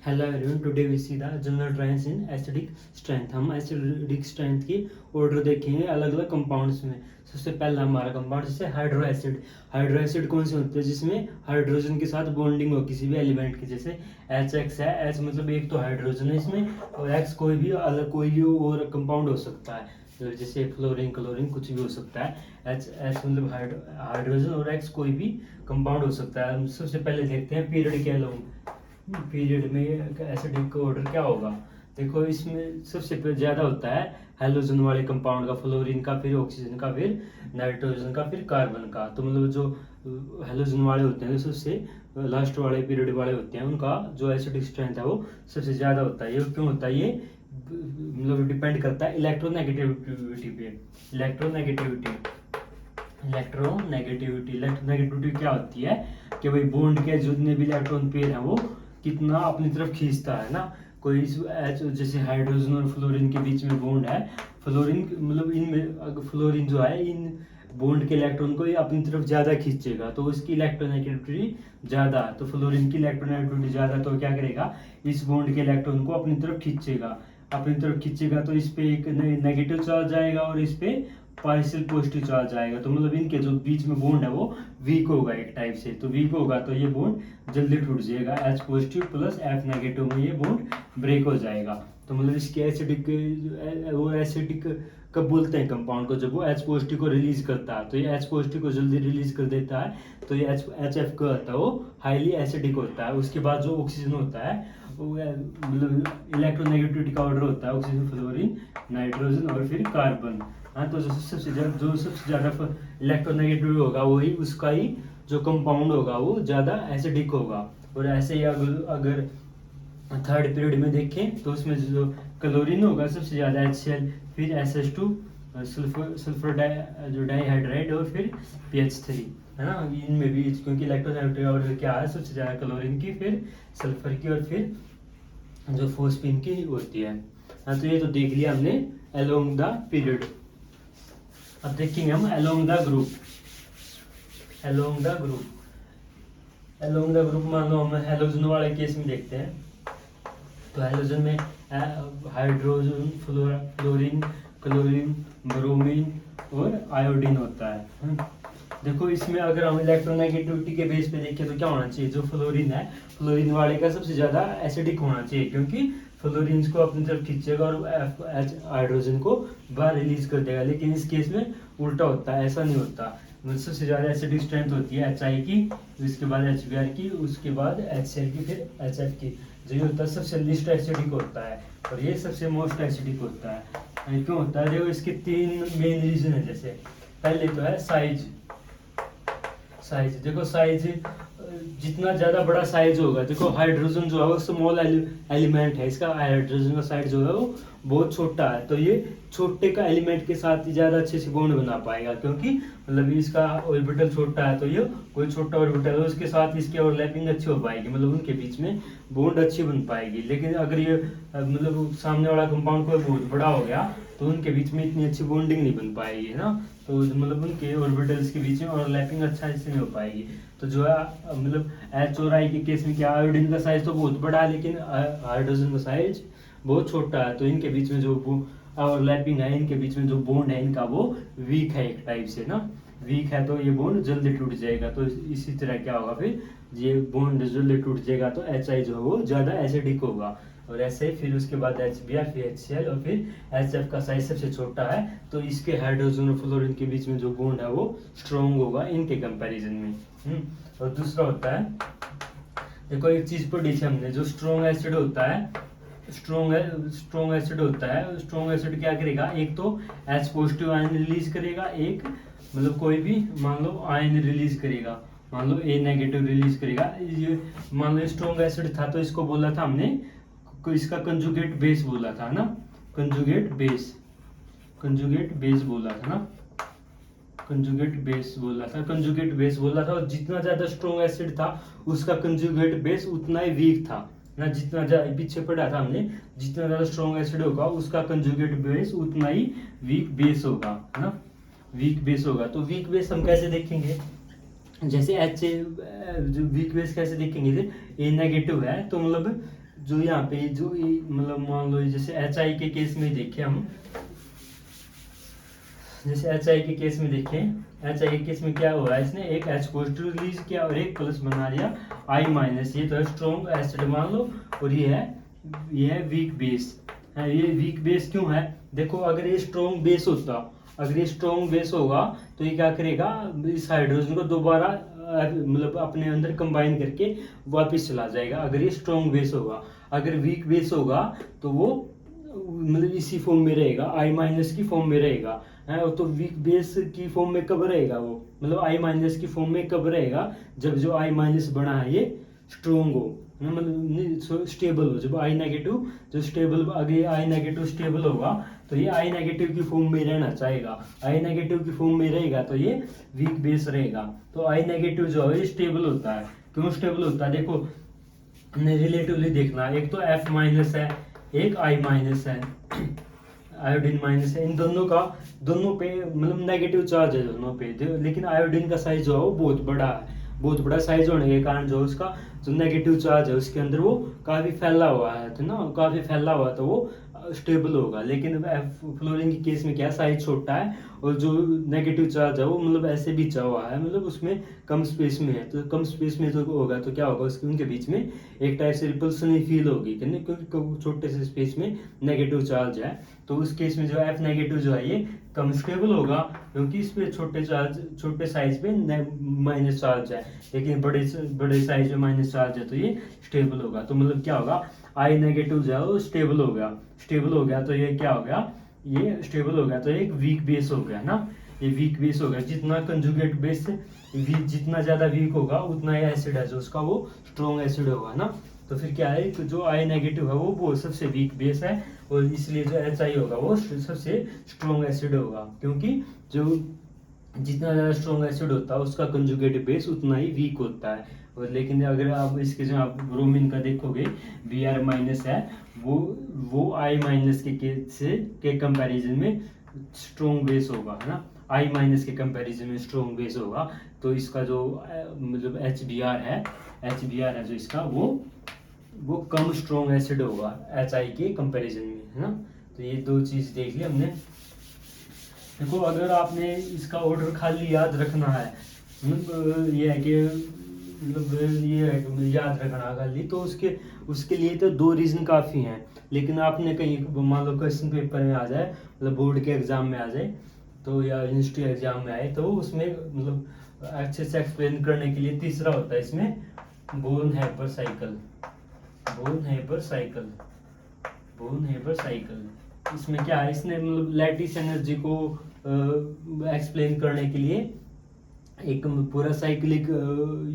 Hello everyone, today we see the general trials in acidic strength. हम acidic strength की order देखेंगे अलग अलग कंपाउंड्स में। सबसे पहला हमारा कंपाउंड जैसे हाइड्रो एसिड। हाइड्रो एसिड कौन से होते हैं? जिसमें हाइड्रोजन के साथ बॉन्डिंग हो किसी भी एलिमेंट की, जैसे HX है। H मतलब एक तो हाइड्रोजन है इसमें, और X कोई भी अलग कोई भी और कंपाउंड हो सकता है, तो जैसे फ्लोरीन क्लोरीन कुछ भी हो सकता है। H मतलब हाइड्रोजन, और X कोई भी कंपाउंड हो सकता है। हम सबसे पहले देखते हैं पीरियड के अलोंग। पीरियड में एसिडिक का ऑर्डर क्या होगा? देखो, इसमें सबसे ज्यादा होता है हेलोजन वाले कंपाउंड का, फ्लोरीन का, फिर ऑक्सीजन का, फिर नाइट्रोजन का, फिर कार्बन का। तो मतलब जो हेलोजन वाले होते हैं, सबसे लास्ट वाले पीरियड वाले होते हैं, उनका जो एसिडिक स्ट्रेंथ है वो सबसे ज्यादा होता है। ये क्यों होता है? ये मतलब डिपेंड करता है इलेक्ट्रोनेगेटिविटी पे। इलेक्ट्रोनेगेटिविटी क्या होती है कि भाई बॉन्ड के जितने भी इलेक्ट्रॉन पेयर हैं वो कितना अपनी तरफ खींचता है ना। कोई जैसे हाइड्रोजन और फ्लोरीन के बीच में बॉन्ड है, फ्लोरीन मतलब इनमें फ्लोरीन जो है इन बॉन्ड के इलेक्ट्रॉन को ये अपनी तरफ ज्यादा खींचेगा, तो उसकी इलेक्ट्रोनेगेटिविटी ज्यादा है। तो फ्लोरीन की इलेक्ट्रोनेगेटिविटी ज्यादा, तो क्या करेगा? इस बॉन्ड के इलेक्ट्रॉन को अपनी तरफ खींचेगा, तो इस पे एक नेगेटिव चार्ज आएगा और इस पे पार्शियल पॉजिटिव चार्ज आएगा। तो मतलब इनके जो बीच में बॉन्ड है वो वीक होगा एक टाइप से। तो वीक होगा तो ये बॉन्ड जल्दी टूट जाएगा। H positive plus F negative में ये बॉन्ड ब्रेक हो जाएगा। तो मतलब इसके एसिडिक कब बोलते हैं कंपाउंड को? जब वो H पॉजिटिव को रिलीज करता है, तो ये H पॉजिटिव को जल्दी रिलीज कर देता है, तो ये HF का होता है वो हाईली एसिडिक होता है। उसके बाद जो ऑक्सीजन होता है वो मतलब इलेक्ट्रोनेगेटिविटी का ऑर्डर होता है ऑक्सीजन, फ्लोरीन, नाइट्रोजन और फिर कार्बन। हाँ, तो जो सबसे ज्यादा इलेक्ट्रोनेगेटिव होगा वही उसका ही जो कंपाउंड होगा वो ज्यादा एसिडिक होगा। और ऐसे ही अगर थर्ड पीरियड में देखें तो उसमें जो क्लोरीन होगा सबसे ज्यादा HCl, फिर SH2, सल्फर जो डाइहाइड्राइड, और फिर PH3, है ना। इनमें भी क्योंकि इलेक्ट्रोनेगेटिव ऑर्डर क्या है? सबसे ज्यादा क्लोरीन की, फिर सल्फर की, और फिर जो फोस्फीन की होती है। हाँ, तो ये तो देख लिया हमने अलोंग द पीरियड। अब देखेंगे हम अलोंग द ग्रुप। मान लो हम हेलोजन वाले केस में देखते हैं। तो हेलोजन में हाइड्रोजन, फ्लोरीन, क्लोरीन, ब्रोमीन और आयोडीन होता है। देखो, इसमें अगर हम इलेक्ट्रोनेगेटिविटी के बेस पे देखें तो क्या होना चाहिए? जो फ्लोरीन है, फ्लोरीन वाले का सबसे ज्यादा एसिडिक होना चाहिए, क्योंकि फ्लोरीन को अपनी तरफ खींचेगा और हाइड्रोजन को बाहर रिलीज कर देगा। लेकिन इस केस में उल्टा होता है, ऐसा नहीं होता। सबसे ज्यादा एसिडिक स्ट्रेंथ होती है HI की, उसके बाद HBr की, उसके बाद HCl की, फिर HF की। जो ये होता है सबसे लिस्ट एसिडिक होता है, और ये सबसे मोस्ट एसिडिक होता है। क्यों होता है? देखो, इसके तीन मेन रीजन है। जैसे पहले तो है साइज। देखो, साइज जितना ज्यादा बड़ा साइज होगा, देखो हाइड्रोजन जो है वो स्मॉल एलिमेंट है, इसका हाइड्रोजन का साइज जो है वो बहुत छोटा है, तो ये छोटे का एलिमेंट के साथ ही ज्यादा अच्छे से बॉन्ड बना पाएगा, क्योंकि मतलब इसका ऑर्बिटल छोटा है, तो ये कोई छोटा ऑर्बिटल है उसके साथ इसकी ओवरलैपिंग अच्छी हो पाएगी, मतलब उनके बीच में बॉन्ड अच्छी बन पाएगी। लेकिन अगर ये मतलब सामने वाला कंपाउंड कोई बहुत बड़ा हो गया तो उनके बीच में इतनी अच्छी बॉन्डिंग नहीं बन पाएगी ना, तो मतलब उनके ऑर्बिटल्स के बीच में ओवरलैपिंग अच्छा इससे नहीं हो पाएगी। तो जो है मतलब H और I के केस में क्या, आयोडीन का साइज तो बहुत बड़ा है लेकिन हाइड्रोजन का साइज बहुत छोटा है, तो इनके बीच में जो ओवरलैपिंग है, इनके बीच में जो बॉन्ड है इनका वो वीक है एक टाइप से ना। वीक है तो ये बॉन्ड जल्दी टूट जाएगा। तो इसी तरह क्या होगा, फिर ये बॉन्ड जल्दी टूट जाएगा तो HI जो है वो ज्यादा एसिडिक होगा, और ऐसे ही फिर उसके बाद HBr, फिर HCl, और फिर HF का साइज सबसे छोटा है, तो इसके हाइड्रोजन और फ्लोरीन के बीच में जो बॉन्ड है वो स्ट्रॉन्ग होगा इनके कंपैरिजन में। और दूसरा होता है, देखो एक चीज पढ़ी थी हमने, जो स्ट्रॉन्ग एसिड होता है, स्ट्रॉन्ग एसिड क्या करेगा? एक तो H पॉजिटिव आयन रिलीज करेगा, एक मतलब कोई भी मान लो आयन रिलीज करेगा, मान लो A नेगेटिव रिलीज करेगा। ये मान लो स्ट्रॉन्ग एसिड था तो इसको बोला था हमने, इसका कंजुगेट बेस बोला था ना, कंजुगेट बेस बोला था। और जितना ज्यादा स्ट्रॉन्ग एसिड था उसका कंजुगेट बेस उतना ही वीक था ना। जितना ज्यादा पीछे पढ़ा था हमने, जितना ज्यादा स्ट्रॉन्ग एसिड होगा उसका कंजुगेट बेस उतना ही वीक बेस होगा, है ना। वीक बेस होगा, तो वीक बेस हम कैसे देखेंगे? जैसे वीक बेस कैसे देखेंगे? A नेगेटिव है तो मतलब जो यहाँ पे जो मतलब मान लो जैसे HI के केस में देखें हम, जैसे HI के केस में देखें, HI के केस में क्या हो रहा है, इसने एक H पॉजिटिव रिलीज किया और एक प्लस बना दिया I माइनस। ये तो है स्ट्रॉन्ग एसिड मान लो, और ये है वीक बेस है। ये वीक बेस क्यों है, देखो अगर ये स्ट्रॉन्ग बेस होता, अगर ये स्ट्रॉन्ग बेस होगा तो ये क्या करेगा, इस हाइड्रोजन को दोबारा मतलब अपने अंदर कंबाइन करके वापस चला जाएगा, अगर ये स्ट्रॉन्ग बेस होगा। अगर वीक बेस होगा तो वो मतलब इसी फॉर्म में रहेगा, I माइनस की फॉर्म में रहेगा है। तो वीक बेस की फॉर्म में कब रहेगा वो, मतलब I माइनस की फॉर्म में कब रहेगा, जब जो I माइनस बना है ये स्ट्रॉन्ग हो, मतलब स्टेबल हो। जब I नेगेटिव जो स्टेबल, अगर I नेगेटिव स्टेबल होगा तो ये I नेगेटिव की फॉर्म में रहना चाहेगा, I नेगेटिव की फॉर्म में रहेगा तो ये वीक बेस रहेगा। तो I नेगेटिव जो है ये स्टेबल होता है। क्यों स्टेबल होता है, देखो रिलेटिवली देखना, एक तो F माइनस है, एक I माइनस है, आयोडीन माइनस है। इन दोनों पे मतलब नेगेटिव चार्ज है दोनों पे, लेकिन आयोडीन का साइज जो है वो बहुत बड़ा है। बहुत बड़ा साइज होने के कारण जो उसका जो नेगेटिव चार्ज है उसके अंदर वो काफी फैला हुआ है, तो ना काफी फैला हुआ तो वो स्टेबल होगा। लेकिन फ्लोरीन के केस में क्या साइज छोटा है और जो नेगेटिव चार्ज है वो मतलब ऐसे बिछा हुआ है, मतलब उसमें कम स्पेस में है। तो कम स्पेस में तो होगा तो क्या होगा, उसके उनके बीच में एक टाइप से रिपल्सन ही फील होगी, क्योंकि छोटे से स्पेस में नेगेटिव चार्ज है। तो उस केस में जो F नेगेटिव जो है ये कम स्टेबल होगा, क्योंकि इस पे छोटे साइज पे माइनस चार्ज है, लेकिन बड़े साइज में माइनस चार्ज है तो ये स्टेबल होगा। तो मतलब क्या होगा, I नेगेटिव जो है वो स्टेबल हो गया, स्टेबल हो गया तो ये क्या हो गया, ये स्टेबल हो गया तो एक वीक बेस हो गया ना, ये वीक बेस हो गया। जितना कंजुगेट बेस जितना ज्यादा वीक होगा उतना ये एसिड है जो उसका वो स्ट्रॉन्ग एसिड होगा ना। तो फिर क्या है, जो I नेगेटिव है वो सबसे वीक बेस है, और इसलिए जो HI होगा वो सबसे स्ट्रॉन्ग एसिड होगा, क्योंकि जो जितना ज़्यादा स्ट्रॉन्ग एसिड होता है उसका कंजुगेट बेस उतना ही वीक होता है। और लेकिन अगर आप इसके जो आप ब्रोमीन का देखोगे Br माइनस है, वो I माइनस के कंपैरिजन में स्ट्रॉन्ग बेस होगा, है ना, I माइनस के कंपैरिजन में स्ट्रॉन्ग बेस होगा। तो इसका जो मतलब HBr है जो इसका वो कम स्ट्रॉन्ग एसिड होगा HI के कंपैरिजन में, है ना। तो ये दो चीज देख ली हमने। देखो अगर आपने इसका ऑर्डर खाली याद रखना है, मतलब ये है कि मतलब ये है कि याद रखना खाली, तो उसके लिए तो दो रीजन काफ़ी हैं। लेकिन आपने कहीं मान लो क्वेश्चन पेपर में आ जाए, मतलब बोर्ड के एग्जाम में आ जाए तो, या यूनिवर्सिटी एग्जाम में आए तो उसमें मतलब अच्छे से एक्सप्लेन करने के लिए तीसरा होता है इसमें बोर्न हेबर साइकिल। इसमें क्या है, इसने मतलब लैटिस एनर्जी को एक्सप्लेन करने के लिए एक पूरा साइक्लिक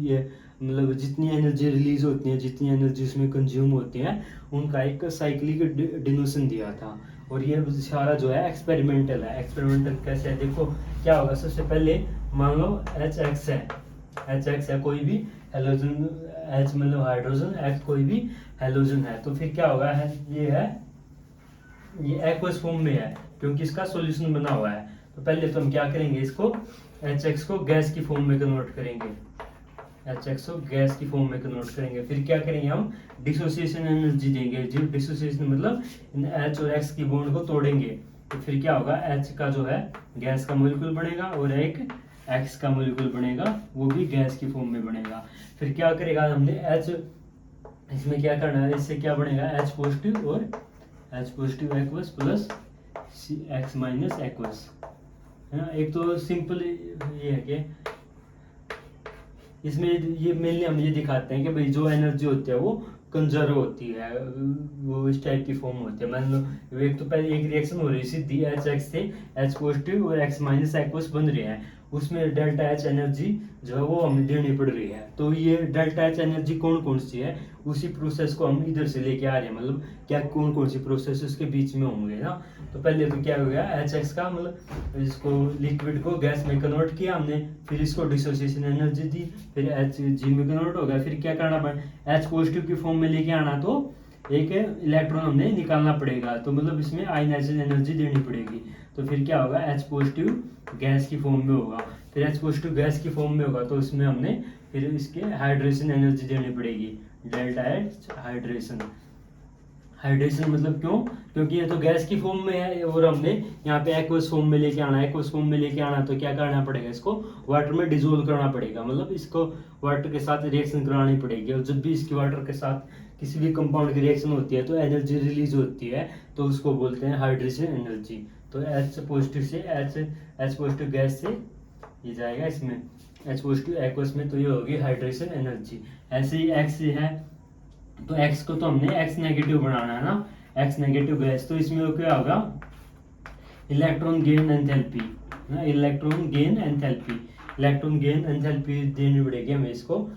ये मतलब जितनी एनर्जी रिलीज होती है, जितनी एनर्जी उसमें कंज्यूम होती है, उनका एक साइक्लिक डिनोशन दिया था। और ये सारा जो है एक्सपेरिमेंटल है। एक्सपेरिमेंटल कैसे है, देखो क्या होगा, सबसे पहले मान लो HX है कोई भी हेलोजन, H मतलब हाइड्रोजन, X कोई भी हेलोजन है, तो फिर क्या होगा ये एक्वस फॉर्म में है क्योंकि इसका सॉल्यूशन बना हुआ है। तो पहले तो हम क्या करेंगे, इसको HX को गैस की फॉर्म में कन्वर्ट करेंगे, फिर क्या करेंगे, हम डिसोसिएशन एनर्जी देंगे। जो डिसोसिएशन मतलब इन H और X की बॉन्ड को तोड़ेंगे, तो फिर क्या होगा, H का जो है गैस का मॉलिक्यूल बनेगा और एक X का मॉलिक्यूल बनेगा, वो भी गैस की फॉर्म में बनेगा। फिर क्या करेगा हमने H, इसमें क्या करना है, इससे क्या बनेगा H पॉजिटिव और H positive aqueous plus X minus aqueous, है ना। एक तो सिंपल ये है कि इसमें ये मेनली हम ये दिखाते हैं कि भाई जो एनर्जी होती है वो कंजर्व होती है, वो इस टाइप की फॉर्म होती है। मान लो एक तो पहले एक रिएक्शन हो रही है सीधी HX से H पॉजिटिव और X माइनस एक्वस बन रहे हैं, उसमें डेल्टा H एनर्जी जो है वो हमें देनी पड़ रही है। तो ये डेल्टा H एनर्जी कौन सी है, उसी प्रोसेस को हम इधर से लेके आ रहे हैं, मतलब क्या कौन सी प्रोसेस उसके बीच में होंगे ना। तो पहले तो क्या हो गया, HX का मतलब इसको लिक्विड को गैस में कन्वर्ट किया हमने, फिर इसको डिसोसिएशन एनर्जी दी, फिर HG में कन्वर्ट हो गया। फिर क्या करना पड़ा, H पॉजिटिव की फॉर्म में लेके आना, तो एक इलेक्ट्रॉन हमने निकालना पड़ेगा, तो मतलब इसमें आयनाइजेशन एनर्जी देनी पड़ेगी। तो फिर क्या होगा, H पॉजिटिव गैस की फॉर्म में होगा, फिर H पॉजिटिव गैस की फॉर्म में होगा तो इसमें हमने फिर इसके हाइड्रेशन एनर्जी देनी पड़ेगी, डेल्टा H हाइड्रेशन। हाइड्रेशन मतलब क्यों? क्योंकि ये तो गैस की फॉर्म में है और हमने यहाँ पे एक्वस फॉर्म में लेके आना है। एक्वस फॉर्म में लेके आना तो क्या करना पड़ेगा, इसको वाटर में डिजोल्व करना पड़ेगा, मतलब इसको वाटर के साथ रिएक्शन करानी पड़ेगी। और जब भी इसकी वाटर के साथ किसी भी कंपाउंड की रिएक्शन होती है तो एनर्जी रिलीज होती है, तो उसको बोलते हैं हाइड्रेशन एनर्जी। तो H पॉजिटिव से H पॉजिटिव गैस से ये जाएगा इसमें H पॉजिटिव एक्वस में, तो ये होगी हाइड्रेशन एनर्जी। ऐसे ही X है, तो X को तो हमने X नेगेटिव बनाना है ना, X नेगेटिव गैस, तो इसमें वो क्या होगा, इलेक्ट्रॉन गेन एंथैल्पी ना, electron gain enthalpy, electron gain enthalpy देनी पड़ेगी हमें इसको।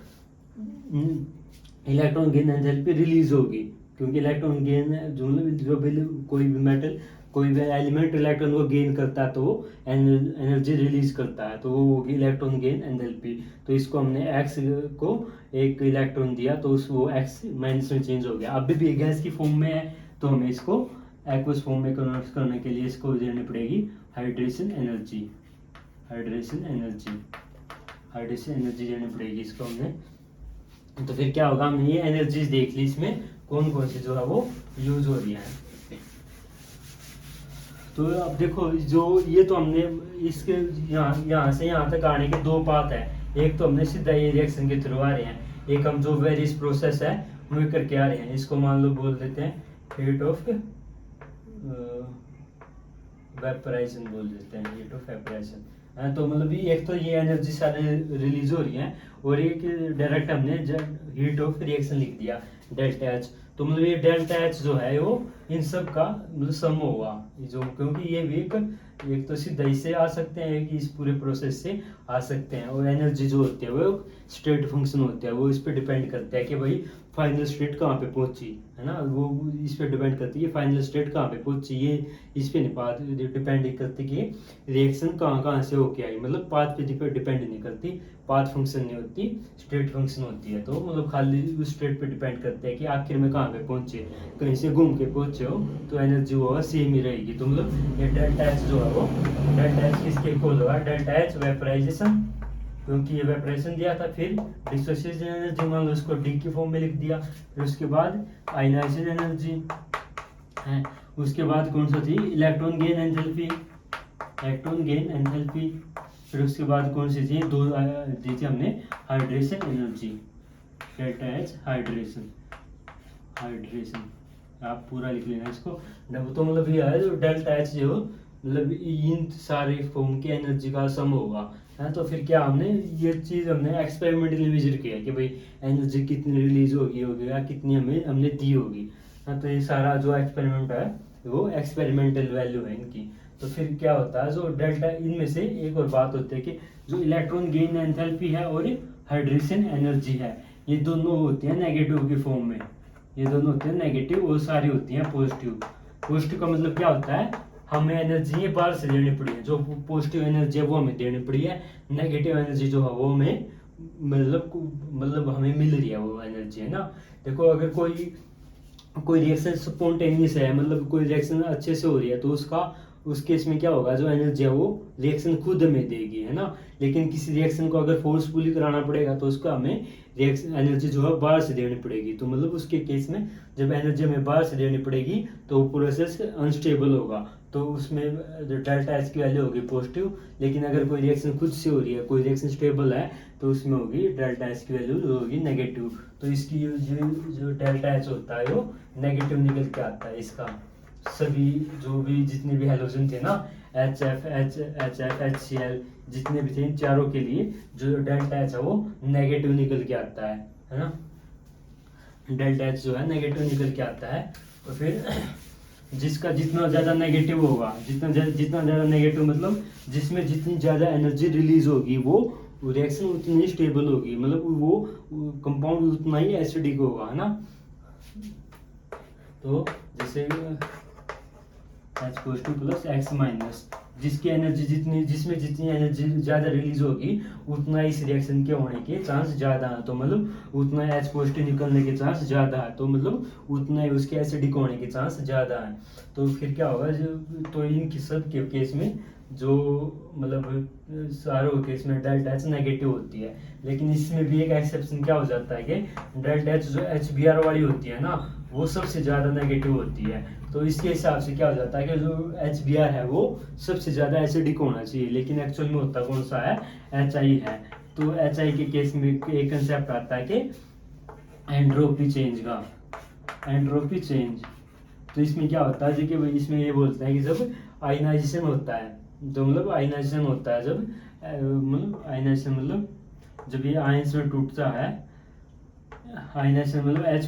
इलेक्ट्रॉन गेन एंथैल्पी रिलीज होगी, क्योंकि इलेक्ट्रॉन गेन जो भी कोई भी मेटल, कोई भी एलिमेंट इलेक्ट्रॉन को गेन करता है तो वो एनर्जी रिलीज करता है, तो वो होगी इलेक्ट्रॉन गेन एंथैल्पी। तो इसको हमने एक्स को एक इलेक्ट्रॉन दिया तो उस वो एक्स माइनस में चेंज हो गया। अभी भी गैस की फॉर्म में है तो हमें इसको एक्वस फॉर्म में कन्वर्ट करने के लिए इसको देनी पड़ेगी hydration energy, hydration energy, hydration energy देनी पड़ेगी इसको हमने। तो फिर क्या होगा, हमने ये एनर्जीज देख ली, इसमें कौन कौन सी जो है वो यूज हो रही है। तो अब देखो जो ये तो हमने इसके यहाँ से यहाँ तक आने के दो पाथ है। एक तो हमने सीधा ये रिएक्शन के थ्रू आ रहे हैं, एक हम जो वेरियस प्रोसेस है वो करके आ रहे हैं। इसको मान लो बोल देते हैं हीट ऑफ वेपराइजेशन बोल देते हैं, हीट ऑफ वेपराइजेशन। तो मतलब एक तो ये एनर्जी सारे रिलीज हो रही है, और एक डायरेक्ट हमने हीट ऑफ रिएक्शन लिख दिया डेल्टा एच। तो मतलब ये डेल्टा एच जो है वो इन सब का मतलब सम होगा जो, क्योंकि ये भी एक तो सीधा इससे आ सकते हैं कि इस पूरे प्रोसेस से आ सकते हैं। और एनर्जी जो होती है वो स्टेट फंक्शन होता है, वो इस पर डिपेंड करता है कि भाई फाइनल स्टेट कहाँ पे पहुंची है ना, वो इस पे डिपेंड करती है फाइनल स्टेट कहाँ पे पहुंची, ये इस पे नहीं डिपेंड करती कि रिएक्शन कहाँ कहाँ से होके आई, मतलब पाथ पे डिपेंड नहीं करती, पाथ फंक्शन नहीं होती, स्टेट फंक्शन होती है। तो मतलब खाली उस स्टेट पे डिपेंड करते हैं कि आखिर में कहाँ पे पहुंचे, कहीं से घूम के पहुंचे हो तो एनर्जी वो सेम ही रहेगी। तो मतलब ये डेल्टा एच जो है वो, डेल्टा एच किसके इक्वल होगा, डेल्टा एच वेपराइजेशन, क्योंकि ये वेपराइजेशन दिया था। फिर डिसोसिएशन एनर्जी मान लो उसको डी की फॉर्म में लिख दिया। फिर उसके बाद आयनाइजेशन एनर्जी है, उसके बाद कौन सा थी, electron gain enthalpy, electron gain enthalpy. फिर उसके बाद कौन सी थी, दो दी थी हमने hydration energy, delta H hydration, hydration आप पूरा लिख लेना इसको। तो मतलब ये है जो डेल्टा एच जो मतलब इन सारे फॉर्म की एनर्जी का सम होगा है। तो फिर क्या हमने ये चीज़ हमने एक्सपेरिमेंटली मेजर किया कि भाई एनर्जी कितनी रिलीज होगी या कितनी हमने दी होगी। हाँ, तो ये सारा जो एक्सपेरिमेंट है वो एक्सपेरिमेंटल वैल्यू है इनकी। तो फिर क्या होता है जो डेल्टा, इनमें से एक और बात होती है कि जो इलेक्ट्रॉन गेन एंथैल्पी है और हाइड्रेशन एनर्जी है, ये दोनों होती है नेगेटिव की फॉर्म में, ये दोनों होते हैं नेगेटिव और सारी होती हैं पॉजिटिव। पॉजिटिव का मतलब क्या होता है, हमें एनर्जी बाहर से देनी पड़ी है, जो पॉजिटिव एनर्जी है वो हमें देनी पड़ी है, नेगेटिव एनर्जी जो है वो हमें मतलब हमें मिल रही है वो एनर्जी है ना। देखो अगर कोई रिएक्शन स्पॉन्टेनियस है, मतलब कोई रिएक्शन अच्छे से हो रही है तो उस केस में क्या होगा, जो एनर्जी है वो रिएक्शन खुद हमें देगी है ना। लेकिन किसी रिएक्शन को अगर फोर्सफुली कराना पड़ेगा तो उसको हमें रिएक्शन एनर्जी जो है बाहर से देनी पड़ेगी। तो मतलब उसके केस में जब एनर्जी हमें बाहर से देनी पड़ेगी तो प्रोसेस अनस्टेबल होगा, तो उसमें डेल्टा एच की वैल्यू होगी पॉजिटिव। लेकिन अगर कोई रिएक्शन खुद से हो रही है, कोई रिएक्शन स्टेबल है, तो उसमें होगी डेल्टा एच की वैल्यू होगी नेगेटिव। तो इसकी जो डेल्टा एच होता है वो नेगेटिव निकल के आता है इसका। सभी जो भी जितने भी हैलोजन थे ना, HF, HCl जितने भी थे, इन चारों के लिए जो डेल्टा एच है वो नेगेटिव निकल के आता है ना। डेल्टा एच जो है नेगेटिव निकल के आता है। तो फिर जिसका जितना ज़्यादा नेगेटिव होगा, जितना ज़्यादा नेगेटिव मतलब जिसमें जितनी ज़्यादा एनर्जी रिलीज होगी वो रिएक्शन उतनी ही स्टेबल होगी, मतलब वो कंपाउंड उतना ही एसिडिक होगा है ना। तो जैसे H positive plus X minus, जिसमें जितनी एनर्जी ज़्यादा रिलीज होगी उतना इस रिएक्शन के होने के चांस ज़्यादा है। तो मतलब उतना H पॉजिटिव निकलने के चांस ज़्यादा है, तो मतलब उतना ही उसके एसिडिक होने के चांस ज़्यादा है। तो फिर क्या होगा, तो इन सब के केस में जो मतलब सारों केस में डेल्टा एच नेगेटिव होती है। लेकिन इसमें भी एक एक्सेप्शन क्या हो जाता है कि डेल्टा एच जो HBr वाली होती है ना, वो सबसे ज़्यादा नेगेटिव होती है। तो इसके हिसाब से क्या हो जाता है कि जो HBr है वो सबसे ज़्यादा एसिडिक होना चाहिए, लेकिन एक्चुअल में होता कौन सा है, HI है। तो HI के केस में एक कंसेप्ट आता है कि एंट्रोपी चेंज का, एंट्रोपी चेंज। तो इसमें क्या होता है कि इसमें ये बोलता है कि जब आयनाइजेशन होता है, तो मतलब आयनाइजेशन होता है जब मतलब आयनाइजेशन मतलब जब ये आयंस में टूटता है, आयनाइजेशन मतलब H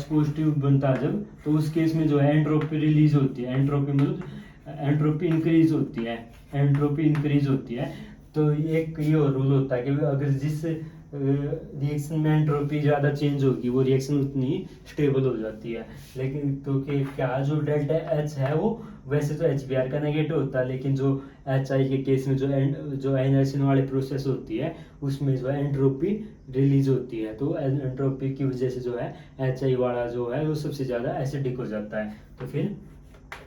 पॉजिटिव बनता है जब, तो उस केस में जो है एंट्रोपी रिलीज होती है। एंट्रोपी मतलब एंट्रोपी इंक्रीज होती है, एंट्रोपी इंक्रीज होती है। तो एक ये रूल होता है कि अगर जिस रिएक्शन में एंट्रोपी ज़्यादा चेंज होगी वो रिएक्शन उतनी ही स्टेबल हो जाती है। लेकिन क्योंकि क्या जो डेल्टा H है वो वैसे तो HBr का नेगेटिव होता है, लेकिन जो HI के केस में जो आयनाइजेशन वाली प्रोसेस होती है उसमें जो है एंट्रोपी रिलीज होती है। तो एंट्रोपी की वजह से जो है HI वाला जो है वो सबसे ज़्यादा एसिडिक हो जाता है। तो फिर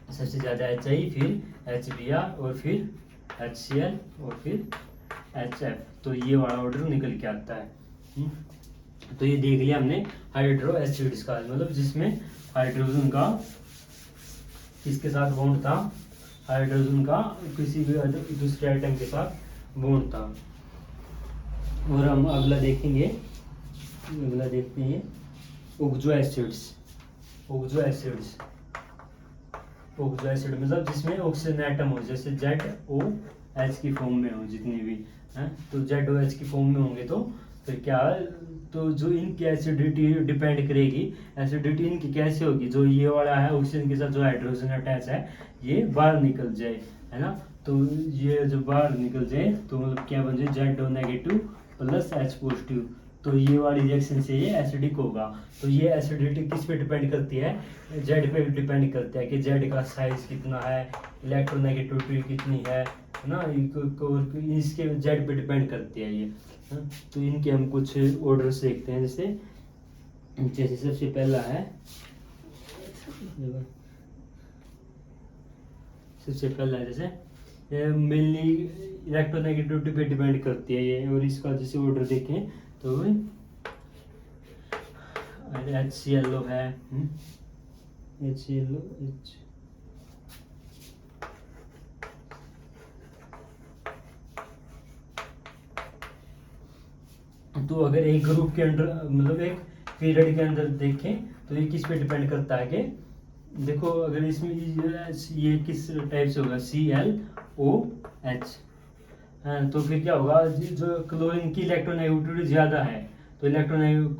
सबसे ज़्यादा HI, फिर HBr और फिर HCl और फिर HF। तो ये वाला ऑर्डर निकल के आता है। तो ये देख लिया हमने हाइड्रो एसिड्स का, मतलब जिसमें हाइड्रोजन का किसके साथ बॉन्ड था, हाइड्रोजन का किसी भी दूसरे आइटम के साथ बॉन्ड था। और हम अगला देखेंगे, अगला देखते हैं oxo acids. Oxo acids, oxo acid मतलब जिसमें ऑक्सीजन एटम हो, जैसे ZOH की फॉर्म में हो जितनी भी हैं, तो ZOH की फॉर्म में होंगे तो फिर क्या, तो जो इनकी एसिडिटी डिपेंड करेगी, एसिडिटी इनकी कैसे होगी, जो ये वाला है ऑक्सीजन के साथ जो हाइड्रोजन अटैच है ये बाहर निकल जाए, है ना। तो ये जब बाहर निकल जाए तो मतलब क्या बन जाए, ZO negative plus H positive. तो ये वाली रिएक्शन से ये एसिडिक होगा। तो ये एसिडिटी किस पे डिपेंड करती है, Z पे डिपेंड करता है कि Z का साइज कितना है, इलेक्ट्रोनेगेटिविटी कितनी है ना, इसके Z पे डिपेंड करती है ये। तो इनके हम कुछ ऑर्डर्स देखते हैं, जैसे सबसे पहला है, सबसे पहला है जैसे मेनली इलेक्ट्रोनेगेटिविटी पे डिपेंड करती है ये। और इसका जैसे ऑर्डर देखें तो HClO है, HClO तो अगर एक ग्रुप के अंदर मतलब एक पीरियड के अंदर देखें तो ये किस पे डिपेंड करता है कि देखो अगर इसमें ये किस टाइप से होगा, ClOH, तो फिर क्या होगा, जो क्लोरीन की इलेक्ट्रोनेगेटिविटी ज़्यादा है तो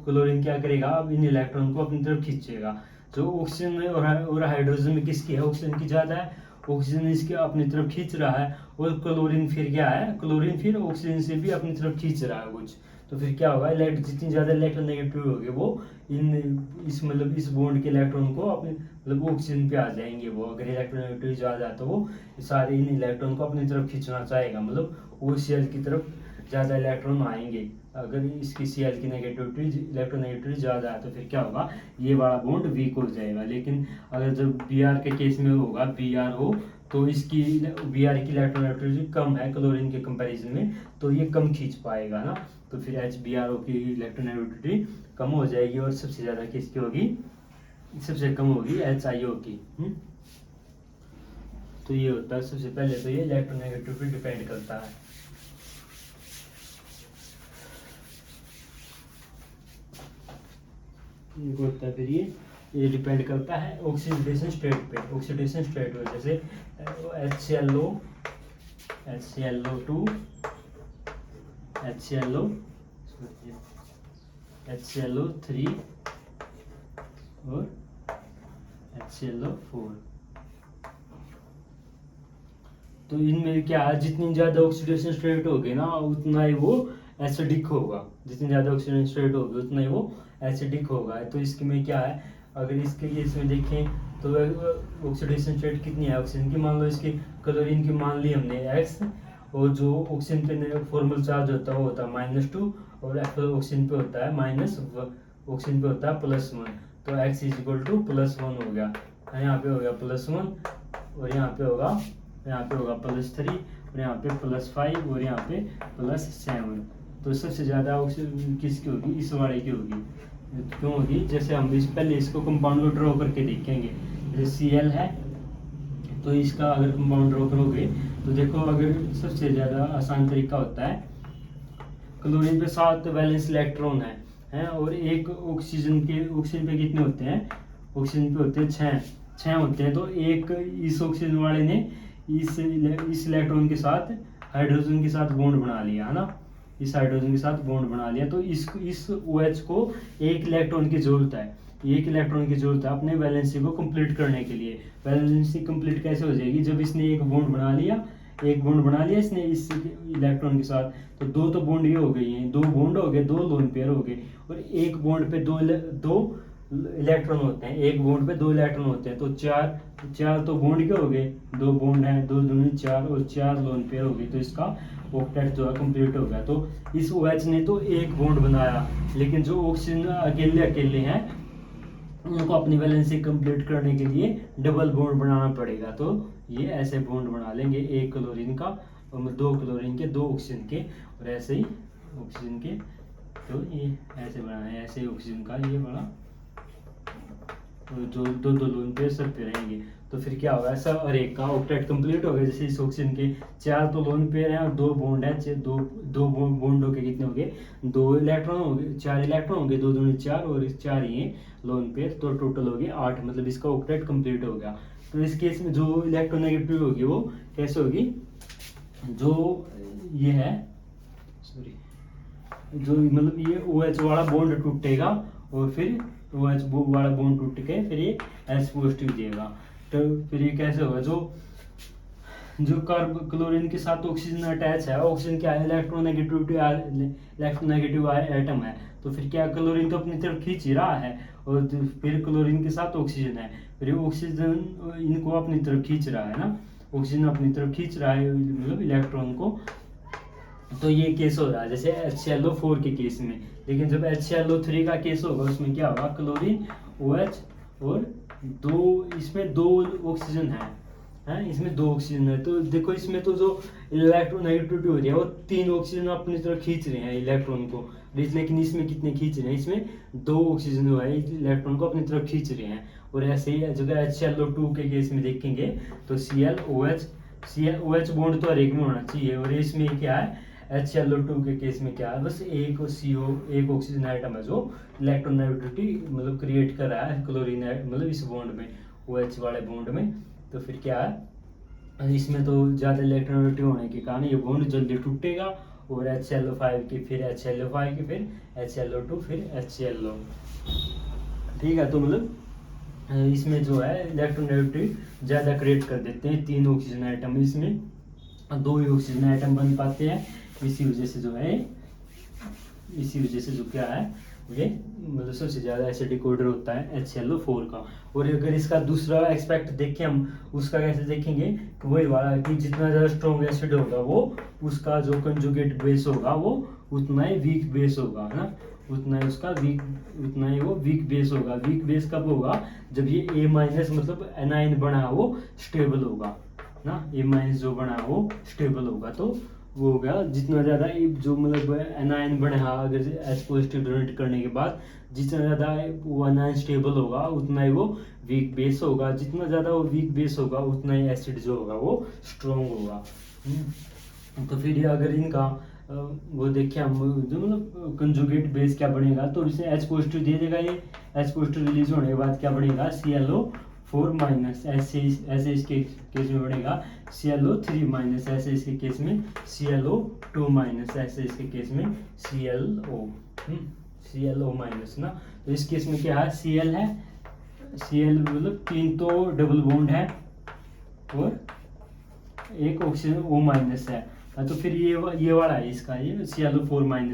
क्लोरीन क्या करेगा, अब इन इलेक्ट्रॉन को अपनी तरफ खींचेगा। जो ऑक्सीजन में और हाइड्रोजन में किसकी है, ऑक्सीजन की ज़्यादा है, ऑक्सीजन इसके अपनी तरफ खींच रहा है, और क्लोरीन फिर क्या है, क्लोरीन फिर ऑक्सीजन से भी अपनी तरफ खींच रहा है कुछ। तो फिर क्या होगा, जितनी ज़्यादा इलेक्ट्रोनेगेटिव होगी वो इस मतलब इस बॉन्ड के इलेक्ट्रॉन को अपने मतलब ऑक्सीजन पे आ जाएंगे। वो अगर इलेक्ट्रोनेगेटिव ज़्यादा है तो वो सारे इन इलेक्ट्रॉन को अपनी तरफ खींचना चाहेगा, मतलब OCl की तरफ ज़्यादा इलेक्ट्रॉन आएंगे। अगर इसकी Cl की नेगेटिविटी इलेक्ट्रोनेगेटिविटी ज़्यादा है तो फिर क्या होगा, ये वाला बॉन्ड वीक हो जाएगा। लेकिन अगर जब Br के केस में होगा, Br हो तो इसकी Br की इलेक्ट्रोनेगेटिविटी कम है क्लोरीन के कंपैरिजन में, तो ये कम खींच पाएगा ना। तो फिर HBrO की इलेक्ट्रोनेगेटिविटी कम हो जाएगी, और सबसे ज़्यादा किसकी होगी, सबसे कम होगी HIO की। तो ये होता है सबसे पहले, तो ये इलेक्ट्रोनेगेटिविटी पे डिपेंड करता है। होता है फिर ये डिपेंड करता है ऑक्सीडेशन स्टेट पे, ऑक्सीडेशन स्टेट पे, जैसे HClO, HClO2, HClO3 और HClO4। तो इनमें क्या है, जितनी ज़्यादा ऑक्सीडेशन स्टेट होगी ना उतना ही वो एसिडिक होगा, जितनी ज़्यादा ऑक्सीडेशन स्टेट होगी उतना ही वो एसिडिक होगा। तो इसके में क्या है, अगर इसके केस में देखें तो ऑक्सीडेशन स्टेट कितनी है ऑक्सीजन की, मान लो इसकी क्लोरीन की मान ली हमने X, और जो ऑक्सीजन पे फॉर्मल चार्ज होता है वो होता है -2, और ऑक्सीजन पे होता है ऑक्सीजन पे होता है +1। तो X = +1 हो गया, यहाँ पे हो गया +1, और यहाँ पे होगा +3, और यहाँ पे +5, और यहाँ पे +7। तो सबसे ज़्यादा ऑक्सीजन किसकी होगी, इस वाले की होगी। क्यों होगी, जैसे हम इस पहले इसको कंपाउंड को ड्रॉ करके देखेंगे। जैसे Cl है तो इसका अगर कंपाउंड ड्रॉ करोगे तो देखो, अगर सबसे ज़्यादा आसान तरीका होता है, क्लोरीन पे 7 वैलेंस इलेक्ट्रॉन है और एक ऑक्सीजन पे कितने होते हैं, ऑक्सीजन पे होते हैं 6 होते हैं। तो एक इस ऑक्सीजन वाले ने इस इलेक्ट्रॉन के साथ हाइड्रोजन के साथ बॉन्ड बना लिया है ना, इस हाइड्रोजन के साथ बॉन्ड बना लिया। तो इस OH को एक इलेक्ट्रॉन की जरूरत है, एक इलेक्ट्रॉन की जरूरत है अपने वैलेंसी को कंप्लीट करने के लिए। वैलेंसी कंप्लीट कैसे हो जाएगी, जब इसने एक बॉन्ड बना लिया, इसने इस इलेक्ट्रॉन के साथ, तो दो बॉन्ड ये हो गई हैं, 2 बॉन्ड हो गए, 2 लोन पेयर हो गए, और एक बॉन्ड पे दो इलेक्ट्रॉन होते हैं, एक बॉन्ड पे 2 इलेक्ट्रॉन होते हैं। तो चार तो बॉन्ड के हो गए, 2 बॉन्ड हैं, 2 दूनी 4 और 4 लोन पेयर हो गए। तो इसका ऑक्टेट जो है कंप्लीट हो गया। तो इस OH ने तो एक बॉन्ड बनाया, लेकिन जो ऑक्सीजन अकेले हैं उनको अपनी वैलेंसी कंप्लीट करने के लिए डबल बॉन्ड बनाना पड़ेगा। तो ये ऐसे बॉन्ड बना लेंगे, एक क्लोरीन का और 2 क्लोरीन के, 2 ऑक्सीजन के, और ऐसे ही ऑक्सीजन के। तो ये ऐसे बनाना है, ऐसे ही ऑक्सीजन का ये बना, जो 2 लोन पे सब पे रहेंगे। तो फिर क्या होगा, सब और एक का ऑक्टेट कंप्लीट हो गया। जैसे इस ऑक्सीजन के 4 तो लोन पेयर हैं और 2 बॉन्ड है, दो बॉन्डों के कितने हो गए, 2 इलेक्ट्रॉन हो गए, 4 इलेक्ट्रॉन हो गए, 2 दूनी 4 और इस 4 ये लोन पेयर, तो टोटल हो गए 8। मतलब इसका ऑक्टेट कंप्लीट हो गया। तो इस केस में जो इलेक्ट्रोनेगेटिव होगी वो कैसे होगी, जो ये है सॉरी, जो मतलब ये OH वाला बॉन्ड टूटेगा और फिर OH वाला बॉन्ड टूट के फिर ये H पॉजिटिव देगा। तो फिर ये कैसे होगा, जो क्लोरीन के साथ ऑक्सीजन अटैच है, ऑक्सीजन क्या है, इलेक्ट्रोनेगेटिव एटम है। तो फिर क्या, क्लोरीन तो अपनी तरफ खींच ही रहा है, और तो फिर क्लोरीन के साथ ऑक्सीजन है, फिर ऑक्सीजन इनको अपनी तरफ खींच रहा है ना, ऑक्सीजन अपनी तरफ खींच रहा है मतलब इलेक्ट्रॉन को। तो ये केस हो रहा है जैसे HClO4 के केस में। लेकिन जब HClO3 का केस होगा उसमें क्या होगा, क्लोरीन OH और इसमें 2 ऑक्सीजन है, इसमें 2 ऑक्सीजन है। तो देखो इसमें तो जो इलेक्ट्रोनेगेटिविटी हो रही है वो 3 ऑक्सीजन अपनी तरफ खींच रहे हैं इलेक्ट्रॉन को, लेकिन इसमें कितने खींच रहे हैं, इसमें 2 ऑक्सीजन जो है इलेक्ट्रॉन को अपनी तरफ खींच रहे हैं। और ऐसे ही जगह HClO2 के केस में देखेंगे तो ClOH बॉन्ड तो हर एक में होना चाहिए, और इसमें क्या है, HClO2 के केस में क्या है, बस एक ऑक्सीजन आइटम है जो इलेक्ट्रोनेगेटिविटी मतलब क्रिएट कर रहा है क्लोरीन मतलब इस बॉन्ड में, OH वाले बॉन्ड में। तो फिर क्या है, इसमें तो ज़्यादा इलेक्ट्रोनेगेटिव होने के कारण ये बॉन्ड जल्दी टूटेगा, और HClO5 की फिर HClO5 की फिर HClO2 फिर HClO। ठीक है, तो मतलब इसमें जो है इलेक्ट्रोनेगेटिव ज़्यादा क्रिएट कर देते हैं 3 ऑक्सीजन आइटम, इसमें 2 ही ऑक्सीजन आइटम बन पाते हैं। इसी वजह से जो क्या है, ये मतलब सबसे ज़्यादा एसिडिक ऑर्डर होता है HClO4 का। और अगर इसका दूसरा एस्पेक्ट देखें हम, उसका कैसे देखेंगे कि वही वाला कि जितना ज़्यादा स्ट्रॉन्ग एसिड होगा वो उसका जो कंजुगेट बेस होगा वो उतना ही वीक बेस होगा, है ना, उतना ही वो वीक बेस होगा। वीक बेस कब होगा, जब ये A- मतलब एनाइन बना वो स्टेबल होगा ना, A- जो बना वो स्टेबल होगा। तो वो हो गया, जितना ज़्यादा जो मतलब एनाइन बना अगर H पॉजिटिव डोनेट करने के बाद जितना ज़्यादा वो एनाइन स्टेबल होगा उतना ही वो वीक बेस होगा, जितना ज़्यादा वो वीक बेस होगा उतना ही एसिड जो होगा वो स्ट्रॉन्ग होगा। तो फिर अगर इनका वो देखिए हम जो मतलब कंजुगेट बेस क्या बनेगा, तो इसे H पॉजिटिव दे देगा, ये H पॉजिटिव रिलीज होने के बाद क्या बनेगा, ClO4- ऐसे इसके केस में बनेगा ClO3- ऐसे इसके केस में ClO2- ऐसे इसके केस में ClO ना। तो इस केस में क्या है, Cl है, Cl मतलब 3 तो डबल बॉन्ड है और एक ऑक्सीजन O- है। तो फिर ये वाला है इसका, ये ClO4- में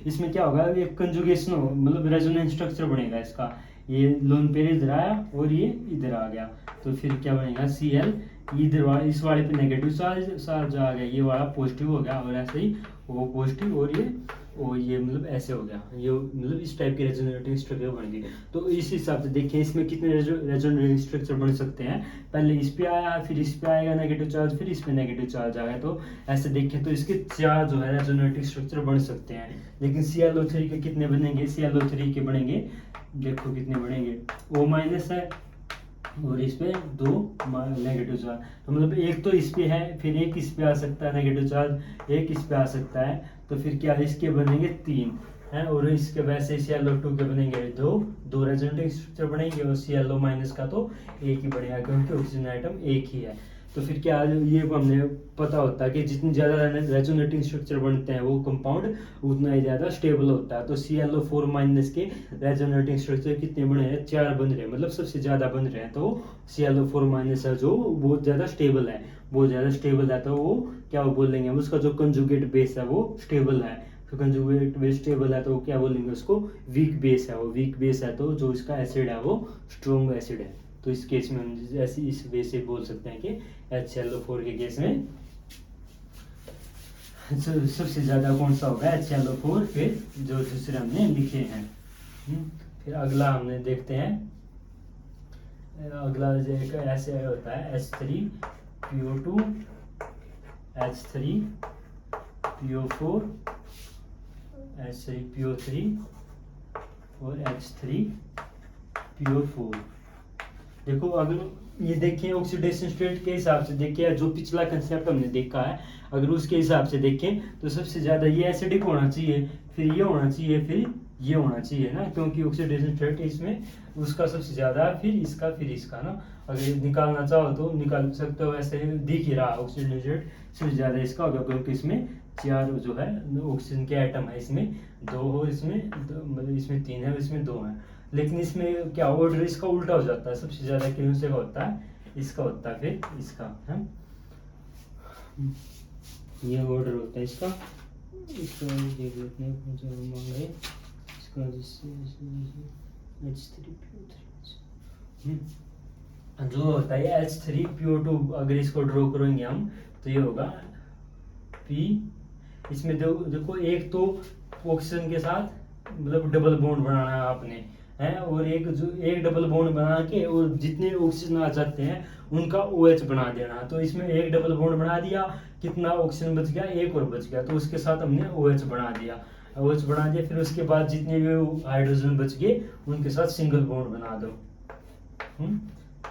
इसमें क्या होगा, ये कंजुगेशन हो मतलब रेजोनेंस स्ट्रक्चर बनेगा इसका, ये लोन पेयर इधर आया और ये इधर आ गया। तो फिर क्या बनेगा, Cl इधर इस वाले पे नेगेटिव चार्ज आ गया, ये वाला पॉजिटिव हो गया, और ऐसे ही वो पॉजिटिव और ये और ये मतलब ऐसे हो गया, ये मतलब इस टाइप के रेजोनेटिंग स्ट्रक्चर बन गए। तो इस हिसाब से देखिए इसमें कितने रेजोनेटिंग स्ट्रक्चर बन सकते हैं। पहले इस पे आया, फिर इस पे आएगा नेगेटिव चार्ज, फिर इस पे नेगेटिव चार्ज आएगा। तो ऐसे देखें तो इसके 4 जो है रेजोनेटिंग स्ट्रक्चर बन सकते हैं। लेकिन ClO3 के कितने बनेंगे? ClO3 के बनेंगे, देखो कितने बनेंगे, O माइनस है और इस पे 2 नेगेटिव चार्ज। तो मतलब एक तो इस पे है, फिर एक इस पे आ सकता है नेगेटिव चार्ज, एक इस पे आ सकता है। तो फिर क्या इसके बनेंगे 3 हैं, और इसके वैसे ClO2 के बनेंगे 2 रेजोनेटिंग स्ट्रक्चर बनेंगे, और ClO माइनस का तो एक ही बनेगा क्योंकि ऑक्सीजन आइटम एक ही है। तो फिर क्या ये हमने पता होता है कि जितनी ज़्यादा रेजोनेटिंग स्ट्रक्चर बनते हैं वो कंपाउंड उतना ही ज़्यादा स्टेबल होता है। तो ClO4 माइनस के रेजोनेटिंग स्ट्रक्चर कितने बने हैं? 4 बन रहे हैं, मतलब सबसे ज़्यादा बन रहे हैं। तो ClO4 माइनस है जो बहुत ज़्यादा स्टेबल है, बहुत ज़्यादा स्टेबल है। तो वो क्या वो बोलेंगे, उसका जो कंजुगेट बेस है वो स्टेबल है। तो कंजुगेट बेस स्टेबल है तो क्या बोलेंगे उसको? वीक बेस है। वो वीक बेस है तो जो इसका एसिड है वो स्ट्रॉन्ग एसिड है। तो इस केस में हम ऐसे इस वे से बोल सकते हैं कि HClO4 के केस में सबसे ज़्यादा कौन सा होगा? HClO4। फिर जो दूसरे हमने लिखे हैं। फिर अगला हमने देखते हैं, अगला जो ऐसे होता है H3PO2 H3PO4 H3PO3 और H3PO4। देखो अगर ये देखिए ऑक्सीडेशन स्टेट के हिसाब से देखिए, जो पिछला कंसेप्ट हमने देखा है अगर उसके हिसाब से देखें तो सबसे ज़्यादा ये एसिडिक होना चाहिए, फिर ये होना चाहिए, फिर ये होना चाहिए ना, क्योंकि ऑक्सीडेशन स्टेट इसमें उसका सबसे ज़्यादा, फिर इसका ना। अगर निकालना चाहो तो निकाल सकते हो, ऐसे दिख ही रहा ऑक्सीडेशन स्टेट सबसे ज़्यादा इसका होगा क्योंकि इसमें 4 जो है ऑक्सीजन के आइटम है, इसमें 2 हो, इसमें मतलब इसमें 3 है, इसमें 2 है। लेकिन इसमें क्या ऑर्डर इसका उल्टा हो जाता है, सबसे ज़्यादा किन से का होता है? इसका होता है, फिर इसका है, ये ऑर्डर होता है इसका। इसका देख लेते हैं जो मांगे, इसका H3PO3 जो होता है H3PO2। अगर इसको ड्रॉ करेंगे हम तो ये होगा P। इसमें देखो एक तो ऑक्सीजन के साथ मतलब डबल बॉन्ड बनाना है आपने, है, और एक डबल बॉन्ड बना के और जितने ऑक्सीजन आ जाते हैं उनका OH बना देना। तो इसमें एक डबल बॉन्ड बना दिया, कितना ऑक्सीजन बच गया? एक और बच गया, तो उसके साथ हमने OH बना दिया। फिर उसके बाद जितने भी हाइड्रोजन बच गए उनके साथ सिंगल बॉन्ड बना दो।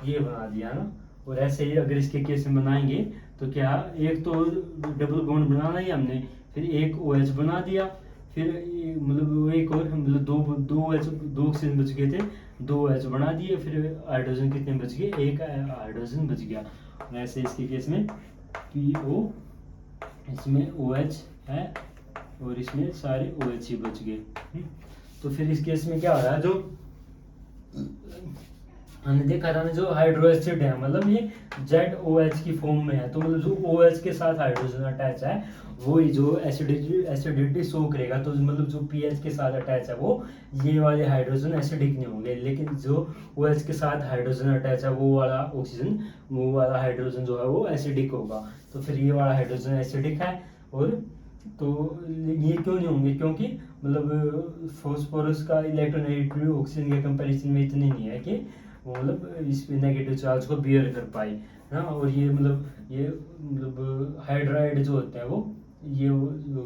ये बना दिया ना। और ऐसे ही अगर इसके केस में बनाएंगे तो क्या, एक तो डबल बॉन्ड बनाना ही हमने, फिर एक OH बना दिया, फिर मतलब एक और मतलब दो ऑक्सीजन बच गए थे, 2 OH बना दिए, फिर हाइड्रोजन कितने बच गए? एक हाइड्रोजन बच गया। ऐसे इसके केस में PO, इसमें OH है और इसमें सारे OH ही बच गए। तो फिर इस केस में क्या हो रहा है, जो हमने देखा था ना, जो हाइड्रो एसिड है मतलब ये ZOH की फॉर्म में है, तो मतलब जो OH के साथ हाइड्रोजन अटैच है वही जो एसिडिटी शो करेगा। तो मतलब जो pH के साथ अटैच है वो ये वाले हाइड्रोजन एसिडिक नहीं होंगे, लेकिन जो OH के साथ हाइड्रोजन अटैच है वो वाला हाइड्रोजन जो है वो एसिडिक होगा। तो फिर ये वाला हाइड्रोजन एसिडिक है। और तो ये क्यों नहीं होंगे? क्योंकि मतलब फॉस्फोरस का इलेक्ट्रोनेगेटिविटी ऑक्सीजन के कंपैरिजन में इतनी नहीं है कि वो मतलब इस नेगेटिव चार्ज को बियर कर पाए ना। और ये मतलब हाइड्राइड जो होते हैं वो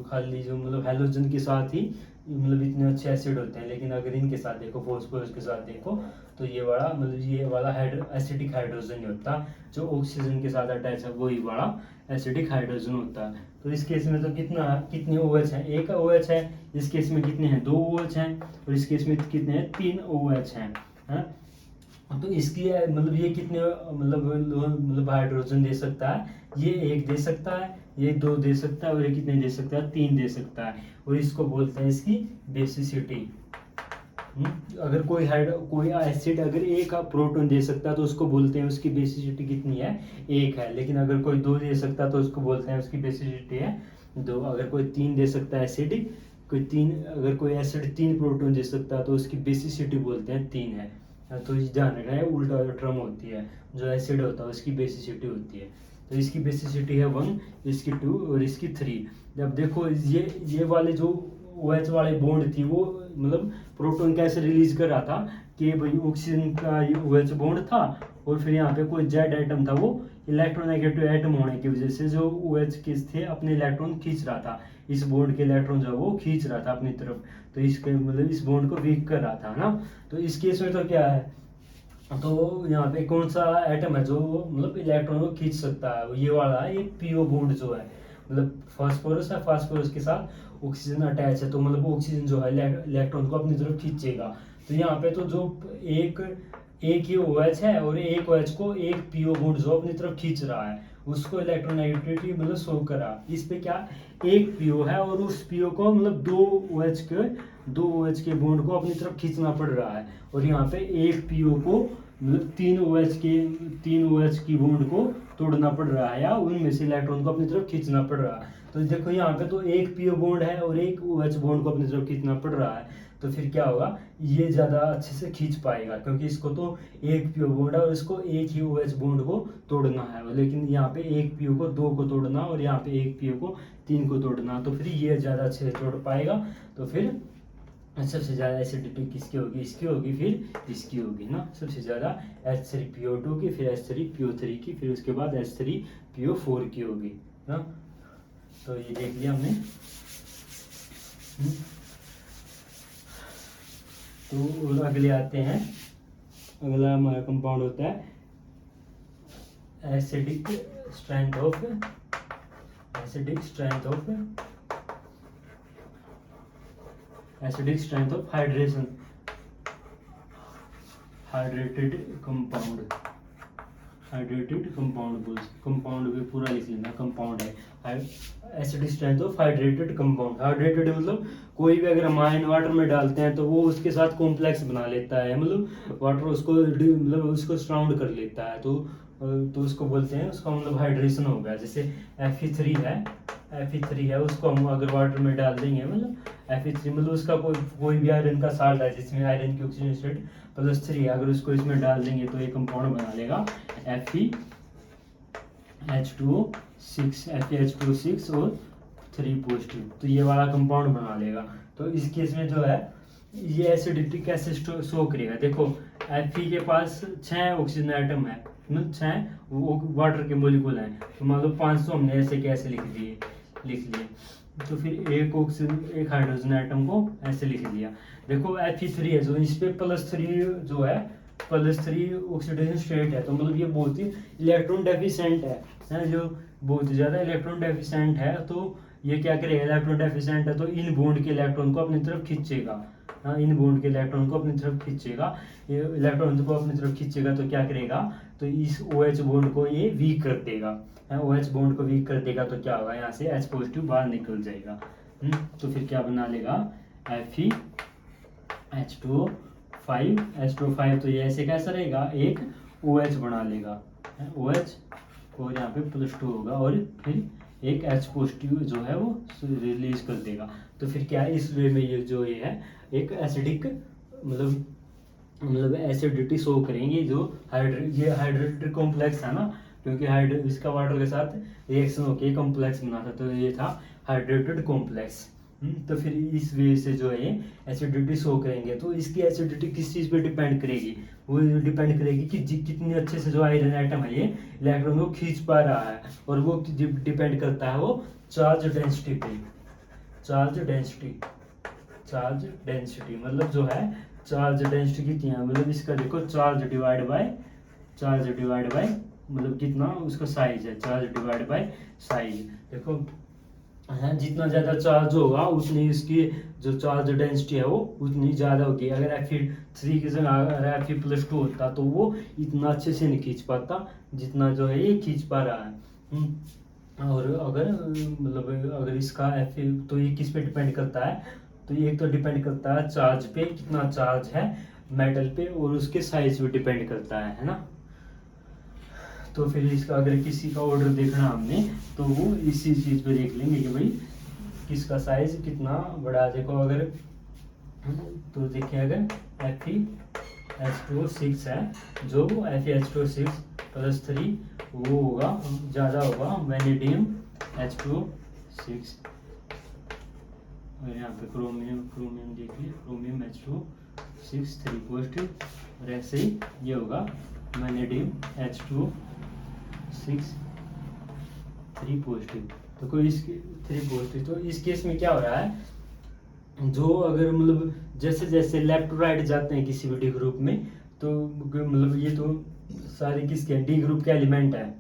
खाली जो मतलब हैलोजन के साथ ही मतलब इतने अच्छे एसिड होते हैं, लेकिन अगर इनके साथ देखो, फॉस्फोरस के साथ देखो, तो ये वाला एसिडिक हाइड्रोजन नहीं होता। जो ऑक्सीजन के साथ अटैच है वही वाला एसिडिक हाइड्रोजन होता है। तो इस केस में तो कितने OH हैं? एक OH है। इस केस में कितने हैं? 2 OH हैं। और इस केस में कितने हैं? 3 OH हैं, है? तो इसकी मतलब ये कितने मतलब हाइड्रोजन दे सकता है? ये 1 दे सकता है, ये 2 दे सकता है, और ये कितने दे सकता है? 3 दे सकता है। और इसको बोलते हैं इसकी बेसिसिटी। अगर कोई एसिड अगर एक प्रोटॉन दे सकता है तो उसको बोलते हैं उसकी बेसिसिटी कितनी है? 1 है। लेकिन अगर कोई 2 दे सकता है तो उसको बोलते हैं उसकी बेसिसिटी है 2। अगर कोई 3 दे सकता है एसिड, अगर कोई एसिड 3 प्रोटॉन दे सकता है तो उसकी बेसिसिटी बोलते हैं 3 है। तो ध्यान रखना है, उल्टा टर्म होती है, जो एसिड होता है उसकी बेसिसिटी होती है। तो इसकी बेसिसिटी है 1, इसकी 2 और इसकी 3। जब देखो ये वाले जो OH वाली बॉन्ड थी वो मतलब प्रोटॉन कैसे रिलीज कर रहा था कि भाई ऑक्सीजन का ये OH बॉन्ड था और फिर यहाँ पे कोई जेड एटम था, वो इलेक्ट्रोनेगेटिव एटम होने की वजह से जो OH के थे अपने इलेक्ट्रॉन खींच रहा था, इस बॉन्ड के इलेक्ट्रॉन जो वो खींच रहा था अपनी तरफ, तो इसके मतलब इस बॉन्ड को वीक कर रहा था ना। तो इस केस में तो क्या है, तो यहाँ पे कौन सा एटम है जो मतलब इलेक्ट्रॉन को खींच सकता है, ये वाला है, ये पीओ बॉन्ड जो है, मतलब फास्फोरस है, फास्फोरस के साथ ऑक्सीजन अटैच है, तो मतलब ऑक्सीजन जो है इलेक्ट्रॉन को अपनी तरफ खींचेगा। तो यहाँ पे तो जो एक एक ही OH है और एक OH को एक पीओ बॉन्ड जो अपनी तरफ खींच रहा है उसको इलेक्ट्रोनेगेटिविटी मतलब शो करा। इस पे क्या एक पीओ है और उस पीओ को मतलब दो OH के बॉन्ड को अपनी तरफ खींचना पड़ रहा है, और यहाँ पे एक पीओ को मतलब तीन OH की बॉन्ड को तोड़ना पड़ रहा है या उनमें से इलेक्ट्रॉन को अपनी तरफ खींचना पड़ रहा है। तो देखो यहाँ पे तो एक पीओ बॉन्ड है और एक OH बॉन्ड को अपनी तरफ खींचना पड़ रहा है, तो फिर क्या होगा, ये ज़्यादा अच्छे से खींच पाएगा क्योंकि इसको तो एक पीओ बॉन्ड है और इसको एक ही OH बॉन्ड को तोड़ना है, लेकिन यहाँ पे एक पीओ को 2 को तोड़ना और यहाँ पे एक पीओ को 3 को तोड़ना, तो फिर ये ज़्यादा अच्छे से तोड़ पाएगा। तो फिर सबसे ज़्यादा एसिडिटी किसकी होगी, इसकी होगी, फिर इसकी होगी ना, सबसे ज़्यादा H3PO2 की, फिर H3PO3 की, फिर उसके बाद H3PO4 की होगी ना। तो ये देख लिया हमने। तो अगले आते हैं, अगला हमारा कंपाउंड होता है acidic strength of hydrated compound compound भी पूरा लिख लेना, कंपाउंड है acidic strength of hydrated compound. Hydrated मतलब कोई भी अगर हम आयन वाटर में डालते हैं तो वो उसके साथ कॉम्प्लेक्स बना लेता है, मतलब वाटर उसको मतलब उसको सराउंड कर लेता है, तो उसको बोलते हैं, उसका मतलब हाइड्रेशन हो गया। जैसे Fe3 है उसको हम अगर वाटर में डाल देंगे, मतलब Fe3 मतलब उसका कोई भी आयरन का साल्ट है जिसमें आयरन की ऑक्सीजन स्टेट +3 है, अगर उसको इसमें डाल देंगे तो ये कंपाउंड बना लेगा FeH2O6 और 3 पॉजिटिव, तो ये वाला कंपाउंड बना लेगा। तो इस केस में जो है ये एसिडिटी कैसे शो करेगा, देखो Fe के पास 6 ऑक्सीजन एटम है, मतलब 6 वो वाटर के मोलिकुल हैं, तो मान लो 500 हमने ऐसे कैसे लिख लिए, तो फिर एक हाइड्रोजन एटम को ऐसे लिख दिया। देखो Fe3 है जो इस पे +3 जो है +3 ऑक्सीडेशन स्टेट है, तो मतलब ये बहुत ही इलेक्ट्रॉन डेफिशिएंट है जो बहुत ज़्यादा इलेक्ट्रॉन डेफिशिएंट है। तो ये क्या करेगा, इलेक्ट्रॉन डेफिशिएंट है तो इन बॉन्ड के इलेक्ट्रॉन को अपनी तरफ खींचेगा, हाँ इन बॉन्ड के इलेक्ट्रॉन को अपनी तरफ खींचेगा, ये इलेक्ट्रॉन को अपनी तरफ खींचेगा तो क्या करेगा, तो इस OH बॉन्ड को ये वीक कर देगा, OH बॉन्ड को वीक कर देगा, तो क्या होगा, यहाँ से H पॉजिटिव बाहर निकल जाएगा। तो फिर क्या बना लेगा H2O5 तो ये ऐसे कैसा रहेगा, एक OH बना लेगा, OH और यहाँ पे +2 होगा और फिर एक H पॉजिटिव जो है वो रिलीज कर देगा। तो फिर क्या है, इस वे में ये जो ये है एक एसिडिक मतलब एसिडिटी शो करेंगे, जो ये हाइड्रेटेड कॉम्प्लेक्स है ना, क्योंकि इसका वाटर के साथ रिएक्शन होकर कॉम्प्लेक्स बना था, तो ये था हाइड्रेटेड कॉम्प्लेक्स। तो फिर इस वजह से जो है एसिडिटी शो करेंगे। तो इसकी एसिडिटी किस चीज़ पे डिपेंड करेगी, वो डिपेंड करेगी कि कितनी अच्छे से जो आयरन एटम है ये इलेक्ट्रॉन को खींच पा रहा है, और वो डिपेंड करता है वो चार्ज डेंसिटी पे। चार्ज डेंसिटी मतलब जो है चार्ज डेंसिटी कितनी है, मतलब इसका देखो चार्ज डिवाइड बाय मतलब कितना उसका साइज है, चार्ज डिवाइड बाय साइज। देखो है जितना ज़्यादा चार्ज होगा उतनी इसकी जो चार्ज डेंसिटी है वो उतनी ज़्यादा होगी। अगर Fe3 की जगह अगर Fe+2 होता तो वो इतना अच्छे से नहीं खींच पाता जितना जो है ये खींच पा रहा है। और अगर इसका Fe तो ये किस पे डिपेंड करता है, तो ये तो डिपेंड करता है चार्ज पे, कितना चार्ज है मेटल पे, और उसके साइज पे डिपेंड करता है ना। तो फिर इसका अगर किसी का ऑर्डर देखना हमने तो वो इसी चीज़ पे देख लेंगे कि भाई किसका साइज कितना बड़ा। देखो अगर तो देखिए अगर FeH2O6 है, जो FeH2O6 +3 वो होगा ज़्यादा होगा वैनेडियम H2O6 और यहाँ पे क्रोमियम देखिए, क्रोमियम H2 6 3 पॉजिटिव, और ऐसे ही ये होगा वैनेडियम H2 6 3 पॉजिटिव। तो कोई इस 3 पॉजिटिव, तो इस केस में क्या हो रहा है, जो अगर मतलब जैसे जैसे लेफ्ट टू राइट जाते हैं किसी भी डी ग्रुप में, तो मतलब ये तो सारे किसके डी ग्रुप के एलिमेंट है।